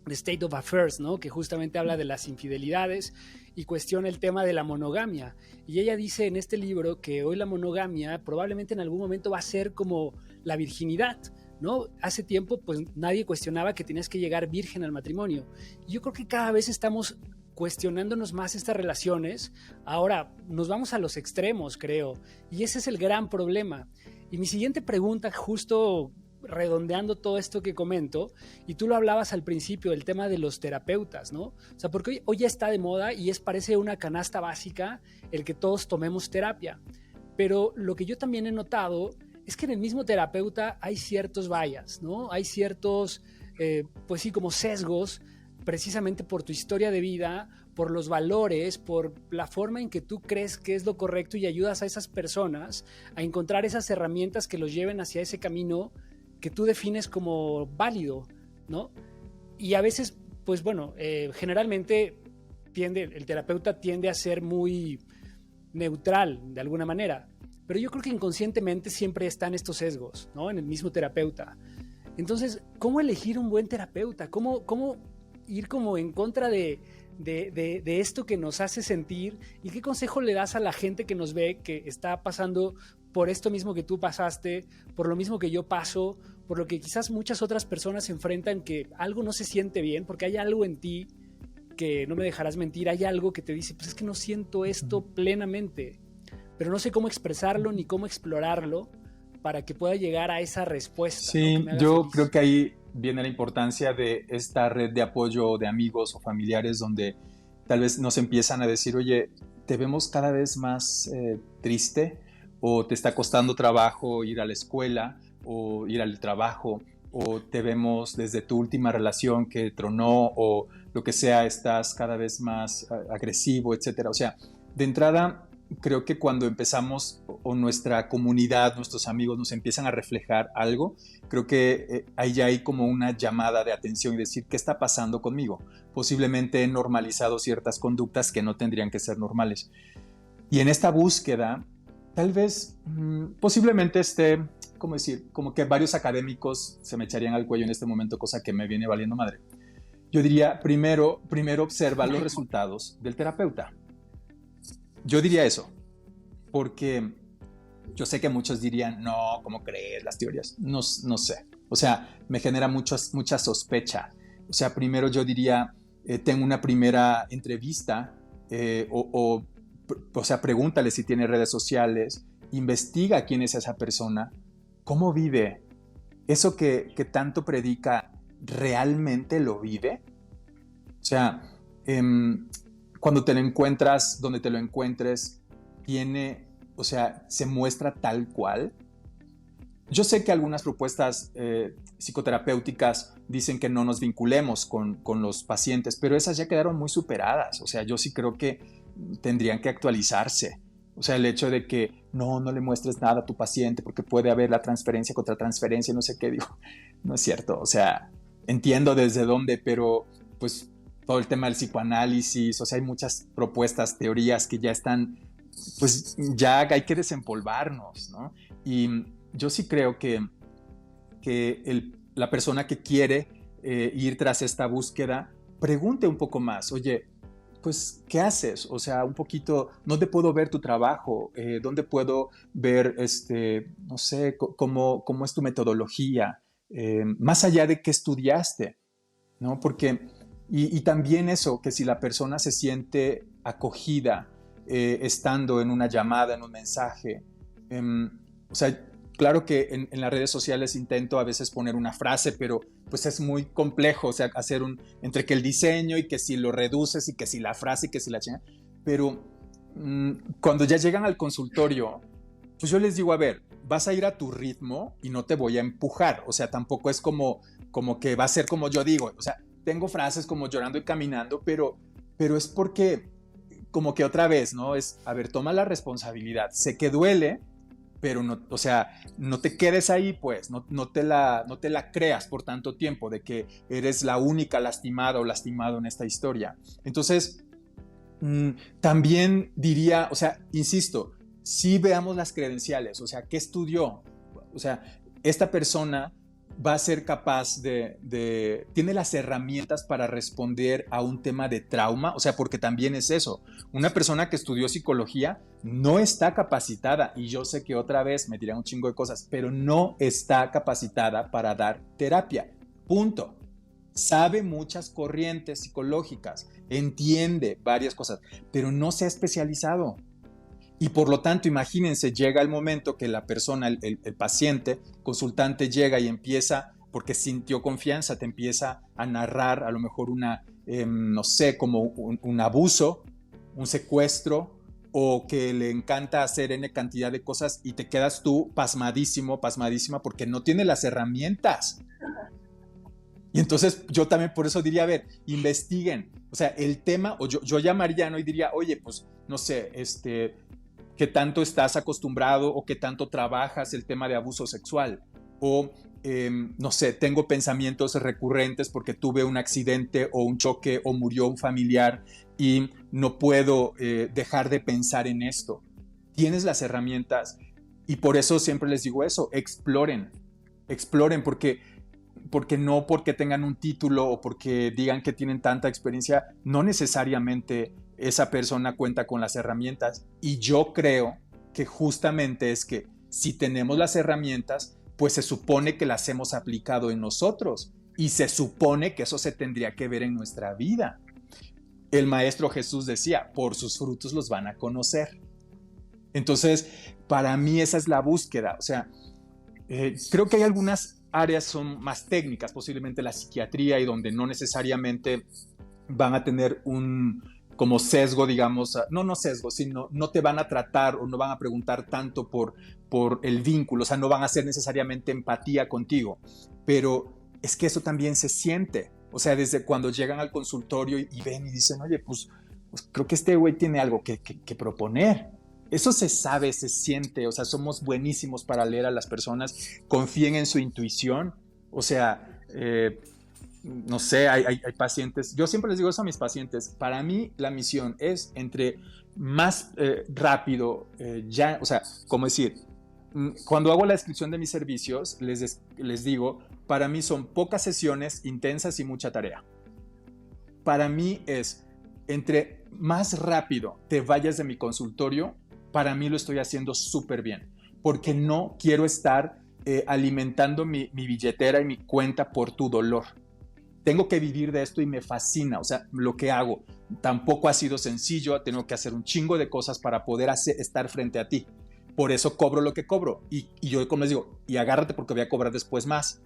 State of Affairs, ¿no? Que justamente habla de las infidelidades y cuestiona el tema de la monogamia. Y ella dice en este libro que hoy la monogamia probablemente en algún momento va a ser como la virginidad, ¿no? Hace tiempo pues nadie cuestionaba que tenías que llegar virgen al matrimonio. Y yo creo que cada vez estamos cuestionándonos más estas relaciones. Ahora nos vamos a los extremos, creo, y ese es el gran problema. Y mi siguiente pregunta, justo redondeando todo esto que comento, y tú lo hablabas al principio, el tema de los terapeutas, ¿no? O sea, porque hoy ya está de moda y parece una canasta básica el que todos tomemos terapia. Pero lo que yo también he notado es que en el mismo terapeuta hay ciertos bias, ¿no? Hay ciertos, pues sí, como sesgos, precisamente por tu historia de vida, por los valores, por la forma en que tú crees que es lo correcto, y ayudas a esas personas a encontrar esas herramientas que los lleven hacia ese camino que tú defines como válido, ¿no? Y a veces, pues bueno, generalmente el terapeuta tiende a ser muy neutral de alguna manera, pero yo creo que inconscientemente siempre están estos sesgos, ¿no? En el mismo terapeuta. Entonces, ¿cómo elegir un buen terapeuta? ¿Cómo ir como en contra de esto que nos hace sentir? ¿Y qué consejo le das a la gente que nos ve, que está pasando por esto mismo que tú pasaste, por lo mismo que yo paso, por lo que quizás muchas otras personas se enfrentan, que algo no se siente bien, porque hay algo en ti que no me dejarás mentir, hay algo que te dice, pues es que no siento esto plenamente, pero no sé cómo expresarlo ni cómo explorarlo para que pueda llegar a esa respuesta? Sí, ¿no? yo creo que ahí viene la importancia de esta red de apoyo de amigos o familiares, donde tal vez nos empiezan a decir, oye, te vemos cada vez más triste, o te está costando trabajo ir a la escuela o ir al trabajo, o te vemos desde tu última relación que tronó, o lo que sea, estás cada vez más agresivo, etcétera. O sea, de entrada, creo que cuando empezamos, o nuestra comunidad, nuestros amigos nos empiezan a reflejar algo, creo que ahí ya hay como una llamada de atención y decir, ¿qué está pasando conmigo? Posiblemente he normalizado ciertas conductas que no tendrían que ser normales. Y en esta búsqueda, tal vez, posiblemente ¿cómo decir? Como que varios académicos se me echarían al cuello en este momento, cosa que me viene valiendo madre. Yo diría, primero observa los resultados del terapeuta. Yo diría eso, porque yo sé que muchos dirían, no, ¿cómo crees? Las teorías. No sé. O sea, me genera mucha sospecha. O sea, primero yo diría, tengo una primera entrevista, o sea, pregúntale si tiene redes sociales, investiga quién es esa persona, cómo vive, eso que tanto predica, ¿realmente lo vive? O sea, cuando te lo encuentras, donde te lo encuentres, ¿tiene o sea, se muestra tal cual. Yo sé que algunas propuestas psicoterapéuticas dicen que no nos vinculemos con los pacientes, pero esas ya quedaron muy superadas. O sea, yo sí creo que tendrían que actualizarse. O sea, el hecho de que no le muestres nada a tu paciente porque puede haber la transferencia contra transferencia, no sé qué, digo, no es cierto. O sea, entiendo desde dónde, pero pues todo el tema del psicoanálisis, o sea, hay muchas propuestas, teorías que ya están, pues ya hay que desempolvarnos, ¿no? Y yo sí creo que la persona que quiere ir tras esta búsqueda, pregunte un poco más, oye, pues, ¿qué haces? O sea, un poquito, ¿dónde puedo ver tu trabajo? ¿Dónde puedo ver, no sé, cómo es tu metodología? Más allá de qué estudiaste, ¿no? Porque, y también eso, que si la persona se siente acogida estando en una llamada, en un mensaje, o sea, claro que en las redes sociales intento a veces poner una frase, pero pues es muy complejo, o sea, hacer entre que el diseño y que si lo reduces y que si la frase y que si la chinga. Pero cuando ya llegan al consultorio, pues yo les digo, a ver, vas a ir a tu ritmo y no te voy a empujar, o sea, tampoco es como que va a ser como yo digo, o sea, tengo frases como llorando y caminando, pero es porque como que otra vez, ¿no? Es, a ver, toma la responsabilidad, sé que duele, pero no, o sea, no te quedes ahí, pues, no te la creas por tanto tiempo de que eres la única lastimada o lastimado en esta historia. Entonces, también diría, o sea, insisto, sí veamos las credenciales, o sea, ¿qué estudió? O sea, esta persona va a ser capaz tiene las herramientas para responder a un tema de trauma, o sea, porque también es eso, una persona que estudió psicología no está capacitada, y yo sé que otra vez me dirán un chingo de cosas, pero no está capacitada para dar terapia, punto. Sabe muchas corrientes psicológicas, entiende varias cosas, pero no se ha especializado. Y por lo tanto, imagínense, llega el momento que la persona, el paciente, consultante llega y empieza, porque sintió confianza, te empieza a narrar a lo mejor no sé, como un abuso, un secuestro, o que le encanta hacer N cantidad de cosas y te quedas tú pasmadísimo, pasmadísima, porque no tiene las herramientas. Y entonces yo también por eso diría, a ver, investiguen. O sea, el tema, o yo llamaría, ¿no? Y diría, oye, pues, no sé, qué tanto estás acostumbrado o qué tanto trabajas el tema de abuso sexual. O, no sé, tengo pensamientos recurrentes porque tuve un accidente o un choque o murió un familiar y no puedo dejar de pensar en esto. Tienes las herramientas y por eso siempre les digo eso, exploren, porque no porque tengan un título o porque digan que tienen tanta experiencia, no necesariamente esa persona cuenta con las herramientas. Y yo creo que justamente es que si tenemos las herramientas, pues se supone que las hemos aplicado en nosotros y se supone que eso se tendría que ver en nuestra vida. El Maestro Jesús decía, por sus frutos los van a conocer. Entonces, para mí esa es la búsqueda. O sea, creo que hay algunas áreas son más técnicas, posiblemente la psiquiatría, y donde no necesariamente van a tener un como sesgo, digamos, no sesgo, sino no te van a tratar o no van a preguntar tanto por el vínculo, o sea, no van a hacer necesariamente empatía contigo, pero es que eso también se siente, o sea, desde cuando llegan al consultorio y ven y dicen, oye, pues creo que este güey tiene algo que proponer. Eso se sabe, se siente, o sea, somos buenísimos para leer a las personas, confíen en su intuición, o sea, no sé, hay pacientes, yo siempre les digo eso a mis pacientes, para mí la misión es entre más rápido, ya, o sea, como decir, cuando hago la descripción de mis servicios, les digo, para mí son pocas sesiones intensas y mucha tarea. Para mí es, entre más rápido te vayas de mi consultorio, para mí lo estoy haciendo súper bien, porque no quiero estar alimentando mi billetera y mi cuenta por tu dolor. Tengo que vivir de esto y me fascina, o sea, lo que hago tampoco ha sido sencillo, tengo que hacer un chingo de cosas para poder estar frente a ti. Por eso cobro lo que cobro y yo, como les digo, y agárrate porque voy a cobrar después más.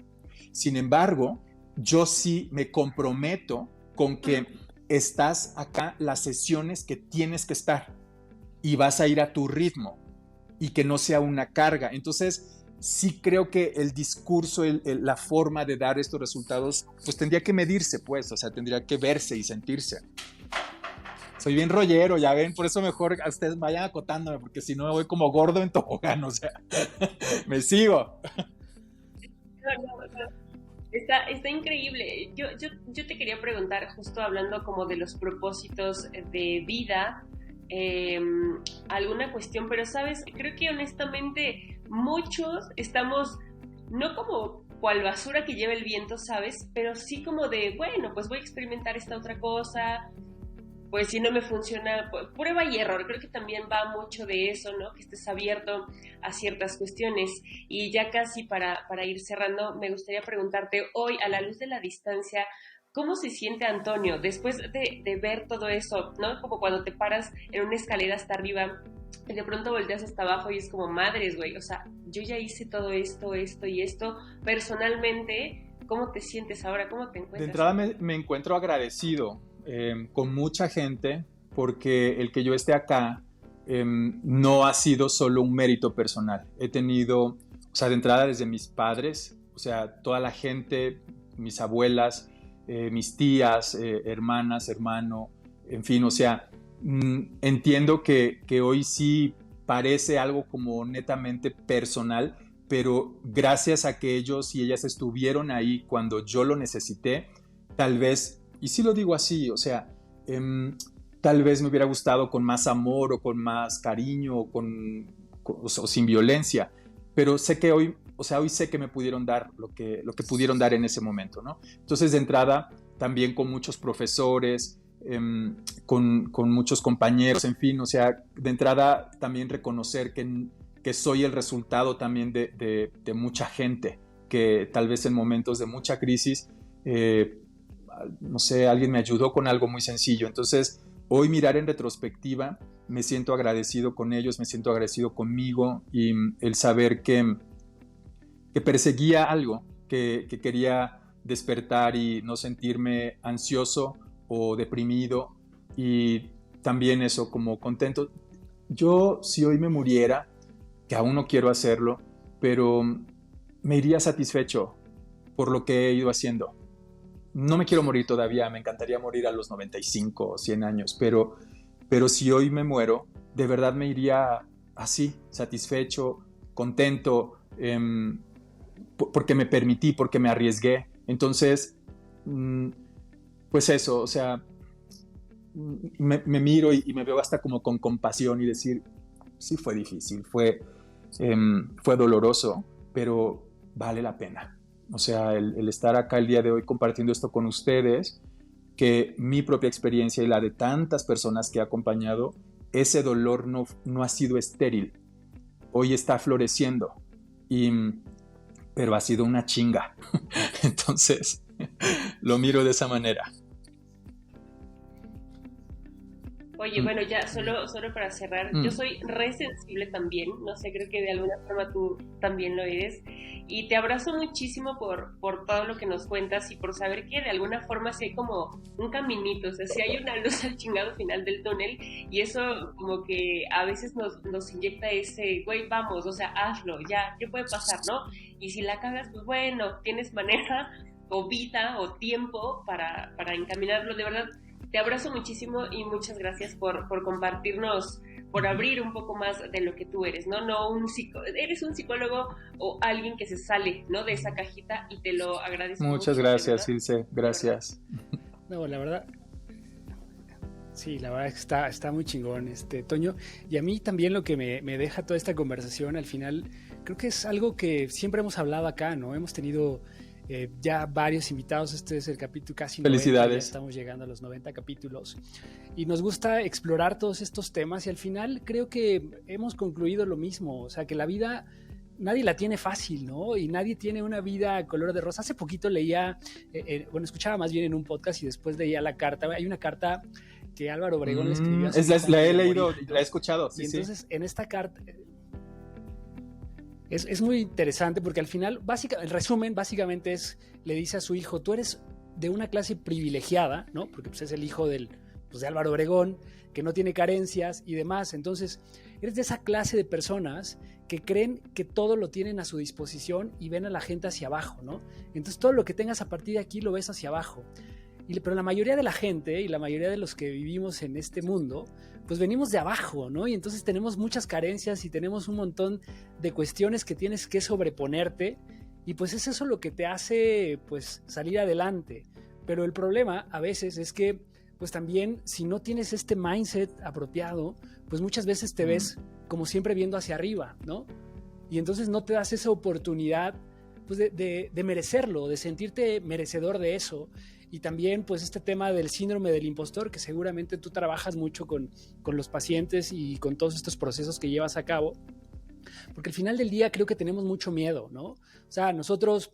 Sin embargo, yo sí me comprometo con que estás acá las sesiones que tienes que estar y vas a ir a tu ritmo. y que no sea una carga. Entonces, sí creo que el discurso, la forma de dar estos resultados, pues tendría que medirse, pues, o sea, tendría que verse y sentirse. Soy bien rollero, ya ven, por eso mejor a ustedes vayan acotándome, porque si no me voy como gordo en tobogán, o sea, me sigo. No. Está increíble. Yo te quería preguntar, justo hablando como de los propósitos de vida, alguna cuestión, pero sabes, creo que honestamente muchos estamos, no como cual basura que lleva el viento, ¿sabes? Pero sí como de, bueno, pues voy a experimentar esta otra cosa, pues si no me funciona, pues, prueba y error. Creo que también va mucho de eso, ¿no? Que estés abierto a ciertas cuestiones. Y ya casi para ir cerrando, me gustaría preguntarte hoy, a la luz de la distancia, ¿cómo se siente Antonio después de ver todo eso, ¿no? Como cuando te paras en una escalera hasta arriba y de pronto volteas hasta abajo y es como, madres, güey, o sea, yo ya hice todo esto, esto y esto. Personalmente, ¿cómo te sientes ahora? ¿Cómo te encuentras? De entrada me encuentro agradecido con mucha gente, porque el que yo esté acá no ha sido solo un mérito personal. He tenido, o sea, de entrada desde mis padres, o sea, toda la gente, mis abuelas, mis tías, hermanas, hermano, en fin, o sea, entiendo que hoy sí parece algo como netamente personal, pero gracias a que ellos y ellas estuvieron ahí cuando yo lo necesité, tal vez, y sí lo digo así, o sea, tal vez me hubiera gustado con más amor o con más cariño o sin violencia, pero sé que hoy, o sea, hoy sé que me pudieron dar lo que pudieron dar en ese momento, ¿no? Entonces, de entrada, también con muchos profesores, con muchos compañeros, en fin, o sea, de entrada también reconocer que soy el resultado también de mucha gente, que tal vez en momentos de mucha crisis, no sé, alguien me ayudó con algo muy sencillo. Entonces, hoy mirar en retrospectiva, me siento agradecido con ellos, me siento agradecido conmigo, y el saber que perseguía algo, que quería despertar y no sentirme ansioso o deprimido, y también eso, como contento. Yo, si hoy me muriera, que aún no quiero hacerlo, pero me iría satisfecho por lo que he ido haciendo. No me quiero morir todavía, me encantaría morir a los 95 o 100 años, pero si hoy me muero, de verdad me iría así, satisfecho, contento, porque me permití, porque me arriesgué. Entonces, pues eso, o sea, me miro y me veo hasta como con compasión y decir, sí fue difícil, fue doloroso, pero vale la pena. O sea, el estar acá el día de hoy compartiendo esto con ustedes, que mi propia experiencia y la de tantas personas que he acompañado, ese dolor no ha sido estéril. Hoy está floreciendo, pero ha sido una chinga. Entonces, lo miro de esa manera. Oye, bueno, ya solo para cerrar, yo soy re sensible también, no sé, creo que de alguna forma tú también lo eres, y te abrazo muchísimo por todo lo que nos cuentas y por saber que de alguna forma sí hay como un caminito, o sea, sí hay una luz al chingado final del túnel, y eso como que a veces nos inyecta ese, güey, vamos, o sea, hazlo, ya, ¿qué puede pasar, no? Y si la cagas, pues bueno, tienes manera o vida o tiempo para encaminarlo, de verdad. Te abrazo muchísimo y muchas gracias por compartirnos, por abrir un poco más de lo que tú eres, ¿no? Eres un psicólogo o alguien que se sale, ¿no? De esa cajita, y te lo agradezco. Muchas gracias, Ilse, gracias. No, la verdad, sí, la verdad es que está muy chingón, Toño. Y a mí también lo que me deja toda esta conversación al final, creo que es algo que siempre hemos hablado acá, ¿no? Hemos tenido ya varios invitados, este es el capítulo casi 90, felicidades. Ya estamos llegando a los 90 capítulos y nos gusta explorar todos estos temas, y al final creo que hemos concluido lo mismo, o sea, que la vida nadie la tiene fácil, ¿no? Y nadie tiene una vida color de rosa. Hace poquito leía, escuchaba más bien en un podcast y después leía la carta. Hay una carta que Álvaro Obregón le escribió a su hijo la he antes de leído, morir, ¿no? la he escuchado. Sí, y entonces sí. En esta carta es muy interesante porque al final, el resumen básicamente es, le dice a su hijo, tú eres de una clase privilegiada, ¿no? Porque pues, es el hijo del pues, de Álvaro Obregón, que no tiene carencias y demás. Entonces, eres de esa clase de personas que creen que todo lo tienen a su disposición y ven a la gente hacia abajo, ¿no? Entonces, todo lo que tengas a partir de aquí lo ves hacia abajo. Pero la mayoría de la gente y la mayoría de los que vivimos en este mundo, pues venimos de abajo, ¿no? Y entonces tenemos muchas carencias y tenemos un montón de cuestiones que tienes que sobreponerte, y pues es eso lo que te hace, pues, salir adelante. Pero el problema a veces es que, pues también, si no tienes este mindset apropiado, pues muchas veces te ves como siempre viendo hacia arriba, ¿no? Y entonces no te das esa oportunidad, pues, de merecerlo, de sentirte merecedor de eso. Y también, pues, este tema del síndrome del impostor, que seguramente tú trabajas mucho con los pacientes y con todos estos procesos que llevas a cabo. Porque al final del día creo que tenemos mucho miedo, ¿no? O sea, nosotros,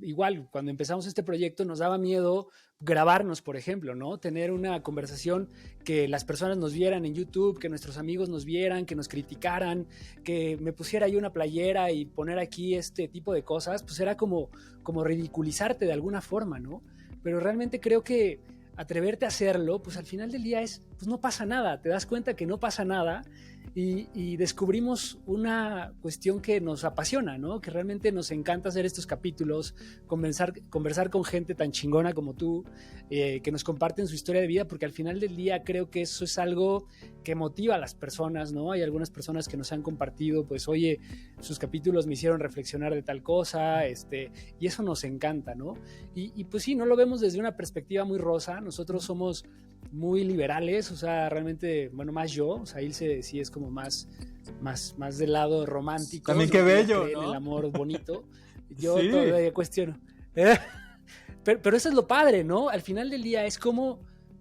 igual, cuando empezamos este proyecto nos daba miedo grabarnos, por ejemplo, ¿no? Tener una conversación que las personas nos vieran en YouTube, que nuestros amigos nos vieran, que nos criticaran, que me pusiera yo una playera y poner aquí este tipo de cosas, pues era como ridiculizarte de alguna forma, ¿no? Pero realmente creo que atreverte a hacerlo, pues al final del día pues no pasa nada, te das cuenta que no pasa nada y descubrimos una cuestión que nos apasiona, ¿no? Que realmente nos encanta hacer estos capítulos, conversar con gente tan chingona como tú, que nos comparten su historia de vida, porque al final del día creo que eso es algo que motiva a las personas, ¿no? Hay algunas personas que nos han compartido, pues, oye, sus capítulos me hicieron reflexionar de tal cosa, y eso nos encanta, ¿no? Y pues sí, no lo vemos desde una perspectiva muy rosa, nosotros somos muy liberales, o sea, realmente, bueno, más yo, o sea, Ilse sí es como más del lado romántico. También qué bello, ¿no? El amor bonito. Yo sí. todavía cuestiono. Pero eso es lo padre, ¿no? Al final del día es como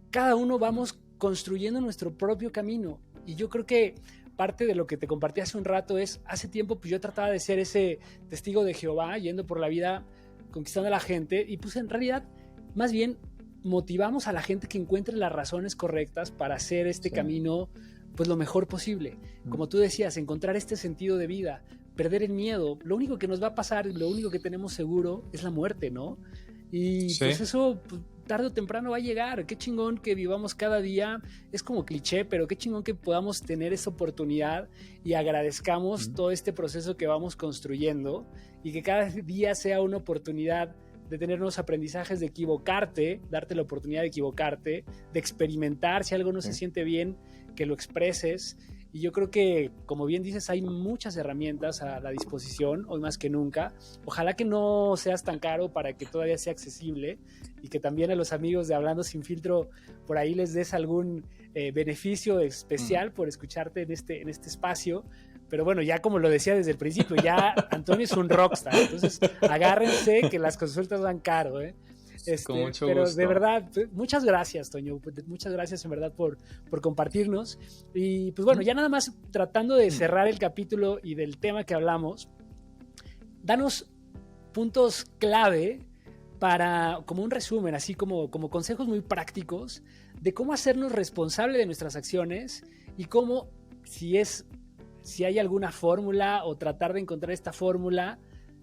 cada uno vamos construyendo nuestro propio camino. Y yo creo que parte de lo que te compartí hace un rato es, hace tiempo pues yo trataba de ser ese testigo de Jehová, yendo por la vida, conquistando a la gente, y pues en realidad, más bien, motivamos a la gente que encuentre las razones correctas para hacer este camino pues lo mejor posible. Como tú decías, encontrar este sentido de vida, perder el miedo. Lo único que nos va a pasar, lo único que tenemos seguro es la muerte, ¿no? Y pues eso, pues, tarde o temprano va a llegar. Qué chingón que vivamos cada día. Es como cliché, pero qué chingón que podamos tener esa oportunidad y agradezcamos todo este proceso que vamos construyendo, y que cada día sea una oportunidad de tener unos aprendizajes, de equivocarte, darte la oportunidad de equivocarte, de experimentar. Si algo no se siente bien, que lo expreses. Y yo creo que, como bien dices, hay muchas herramientas a la disposición, hoy más que nunca. Ojalá que no seas tan caro para que todavía sea accesible, y que también a los amigos de Hablando Sin Filtro por ahí les des algún beneficio especial por escucharte en este espacio. Pero bueno, ya como lo decía desde el principio, ya Antonio es un rockstar, entonces agárrense que las consultas van caro, ¿eh? Con mucho pero gusto. De verdad, muchas gracias, Toño, muchas gracias en verdad por compartirnos. Y pues bueno, ya nada más tratando de cerrar el capítulo y del tema que hablamos, danos puntos clave para, como un resumen, así como consejos muy prácticos de cómo hacernos responsable de nuestras acciones, y cómo, si hay alguna fórmula, o tratar de encontrar esta fórmula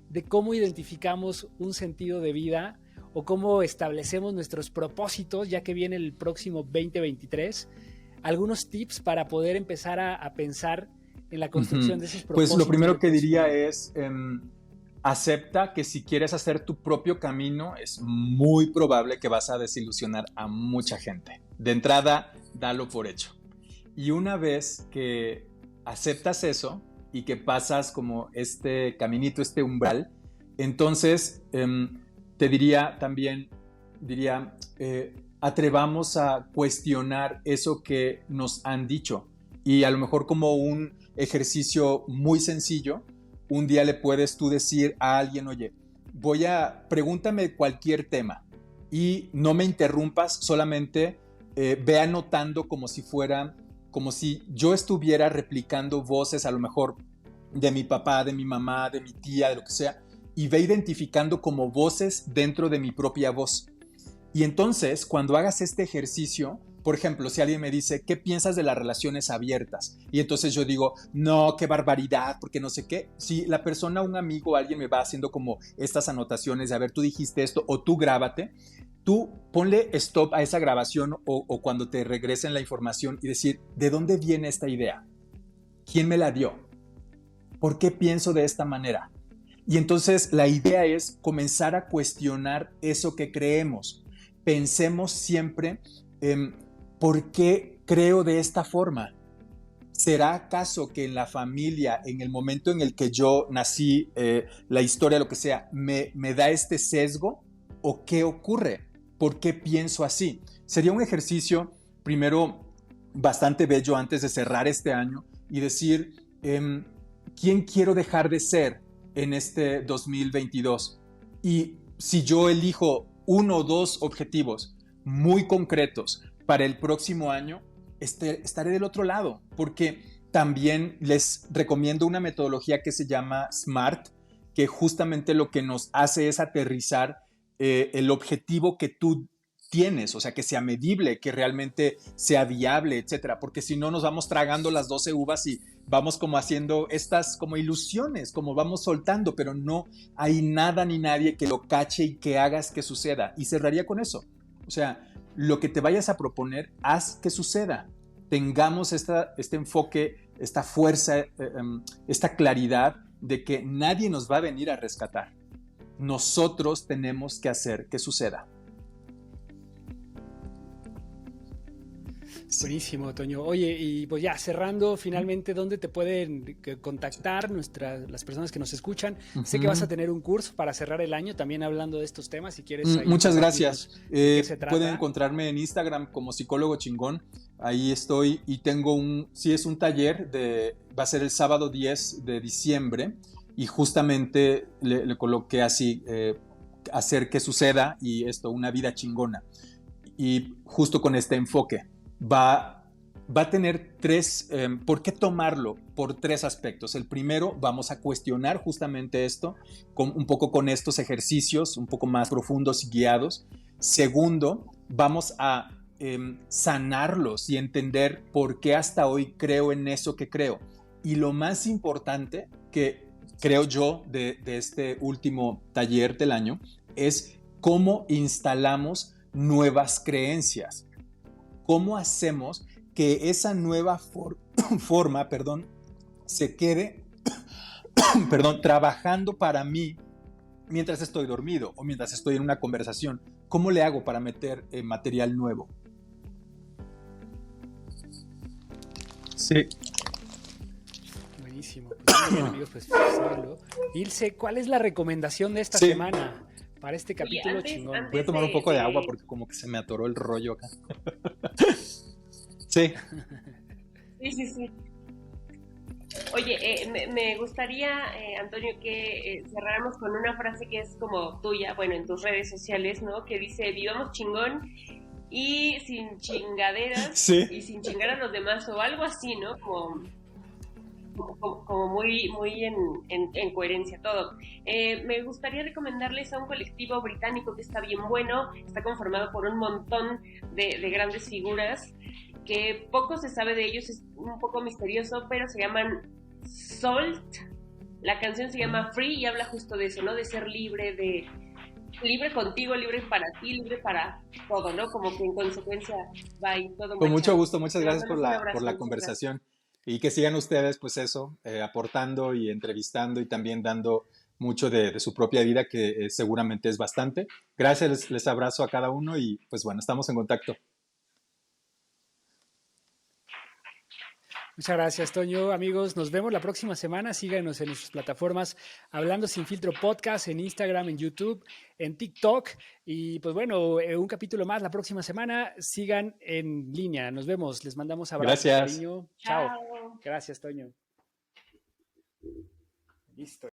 de cómo identificamos un sentido de vida, o cómo establecemos nuestros propósitos, ya que viene el próximo 2023. Algunos tips para poder empezar a pensar en la construcción de esos propósitos. Pues lo primero que diría es, acepta que si quieres hacer tu propio camino, es muy probable que vas a desilusionar a mucha gente. De entrada, dalo por hecho. Y una vez que aceptas eso y que pasas como este caminito, este umbral, entonces te diría también, atrevamos a cuestionar eso que nos han dicho, y a lo mejor como un ejercicio muy sencillo, un día le puedes tú decir a alguien, oye, pregúntame cualquier tema y no me interrumpas, solamente ve anotando como si yo estuviera replicando voces, a lo mejor de mi papá, de mi mamá, de mi tía, de lo que sea, y ve identificando como voces dentro de mi propia voz. Y entonces, cuando hagas este ejercicio, por ejemplo, si alguien me dice, ¿qué piensas de las relaciones abiertas? Y entonces yo digo, no, qué barbaridad, porque no sé qué. Si la persona, un amigo, alguien me va haciendo como estas anotaciones de, a ver, tú dijiste esto, o tú grábate, tú ponle stop a esa grabación o cuando te regresen la información y decir, ¿de dónde viene esta idea? ¿Quién me la dio? ¿Por qué pienso de esta manera? Y entonces la idea es comenzar a cuestionar eso que creemos. Pensemos siempre ¿por qué creo de esta forma? ¿Será acaso que en la familia, en el momento en el que yo nací, la historia, lo que sea, me da este sesgo? ¿O qué ocurre? ¿Por qué pienso así? Sería un ejercicio, primero, bastante bello antes de cerrar este año y decir, ¿quién quiero dejar de ser en este 2022? Y si yo elijo 1 o 2 objetivos muy concretos para el próximo año, estaré del otro lado, porque también les recomiendo una metodología que se llama SMART, que justamente lo que nos hace es aterrizar el objetivo que tú tienes, o sea, que sea medible, que realmente sea viable, etcétera, porque si no nos vamos tragando las 12 uvas y vamos como haciendo estas como ilusiones, como vamos soltando, pero no hay nada ni nadie que lo cache y que hagas que suceda. Y cerraría con eso, o sea, lo que te vayas a proponer, haz que suceda. Tengamos este enfoque, esta fuerza, esta claridad de que nadie nos va a venir a rescatar. Nosotros tenemos que hacer que suceda. Buenísimo, Toño. Oye, y pues ya cerrando, finalmente, ¿dónde te pueden contactar las personas que nos escuchan? Sé que vas a tener un curso para cerrar el año, también hablando de estos temas, si quieres. Muchas gracias. Pueden encontrarme en Instagram como Psicólogo Chingón. Ahí estoy y tengo es un taller, va a ser el sábado 10 de diciembre y justamente le coloqué así, hacer que suceda y una vida chingona. Y justo con este enfoque. Va a tener 3, ¿por qué tomarlo? Por 3 aspectos. El primero, vamos a cuestionar justamente esto, un poco con estos ejercicios, un poco más profundos y guiados. Segundo, vamos a sanarlos y entender por qué hasta hoy creo en eso que creo. Y lo más importante que creo yo de este último taller del año es cómo instalamos nuevas creencias. ¿Cómo hacemos que esa nueva forma, se quede, trabajando para mí mientras estoy dormido o mientras estoy en una conversación? ¿Cómo le hago para meter material nuevo? Sí. Buenísimo. Pues, muy bien, amigos, pues síganlo. Ilse, ¿cuál es la recomendación de esta semana para este capítulo chingón? Voy a tomar un poco de agua porque como que se me atoró el rollo acá. Sí. Sí. Oye, me gustaría, Antonio, que cerráramos con una frase que es como tuya, bueno, en tus redes sociales, ¿no? Que dice, vivamos chingón y sin chingaderas y sin chingar a los demás o algo así, ¿no? Como muy en coherencia todo. Me gustaría recomendarles a un colectivo británico que está bien bueno, está conformado por un montón de grandes figuras, que poco se sabe de ellos, es un poco misterioso, pero se llaman Salt. La canción se llama Free y habla justo de eso, ¿no? De ser libre, libre contigo, libre para ti, libre para todo, ¿no? Como que en consecuencia va y todo. Con mucho gusto, muchas gracias por la conversación. Y que sigan ustedes, pues eso, aportando y entrevistando y también dando mucho de su propia vida, que seguramente es bastante. Gracias, les abrazo a cada uno y pues bueno, estamos en contacto. Muchas gracias, Toño. Amigos, nos vemos la próxima semana. Síganos en nuestras plataformas Hablando Sin Filtro Podcast, en Instagram, en YouTube, en TikTok. Y pues bueno, un capítulo más la próxima semana. Sigan en línea. Nos vemos. Les mandamos abrazos. Gracias. Cariño. Chao. Gracias, Toño. Listo.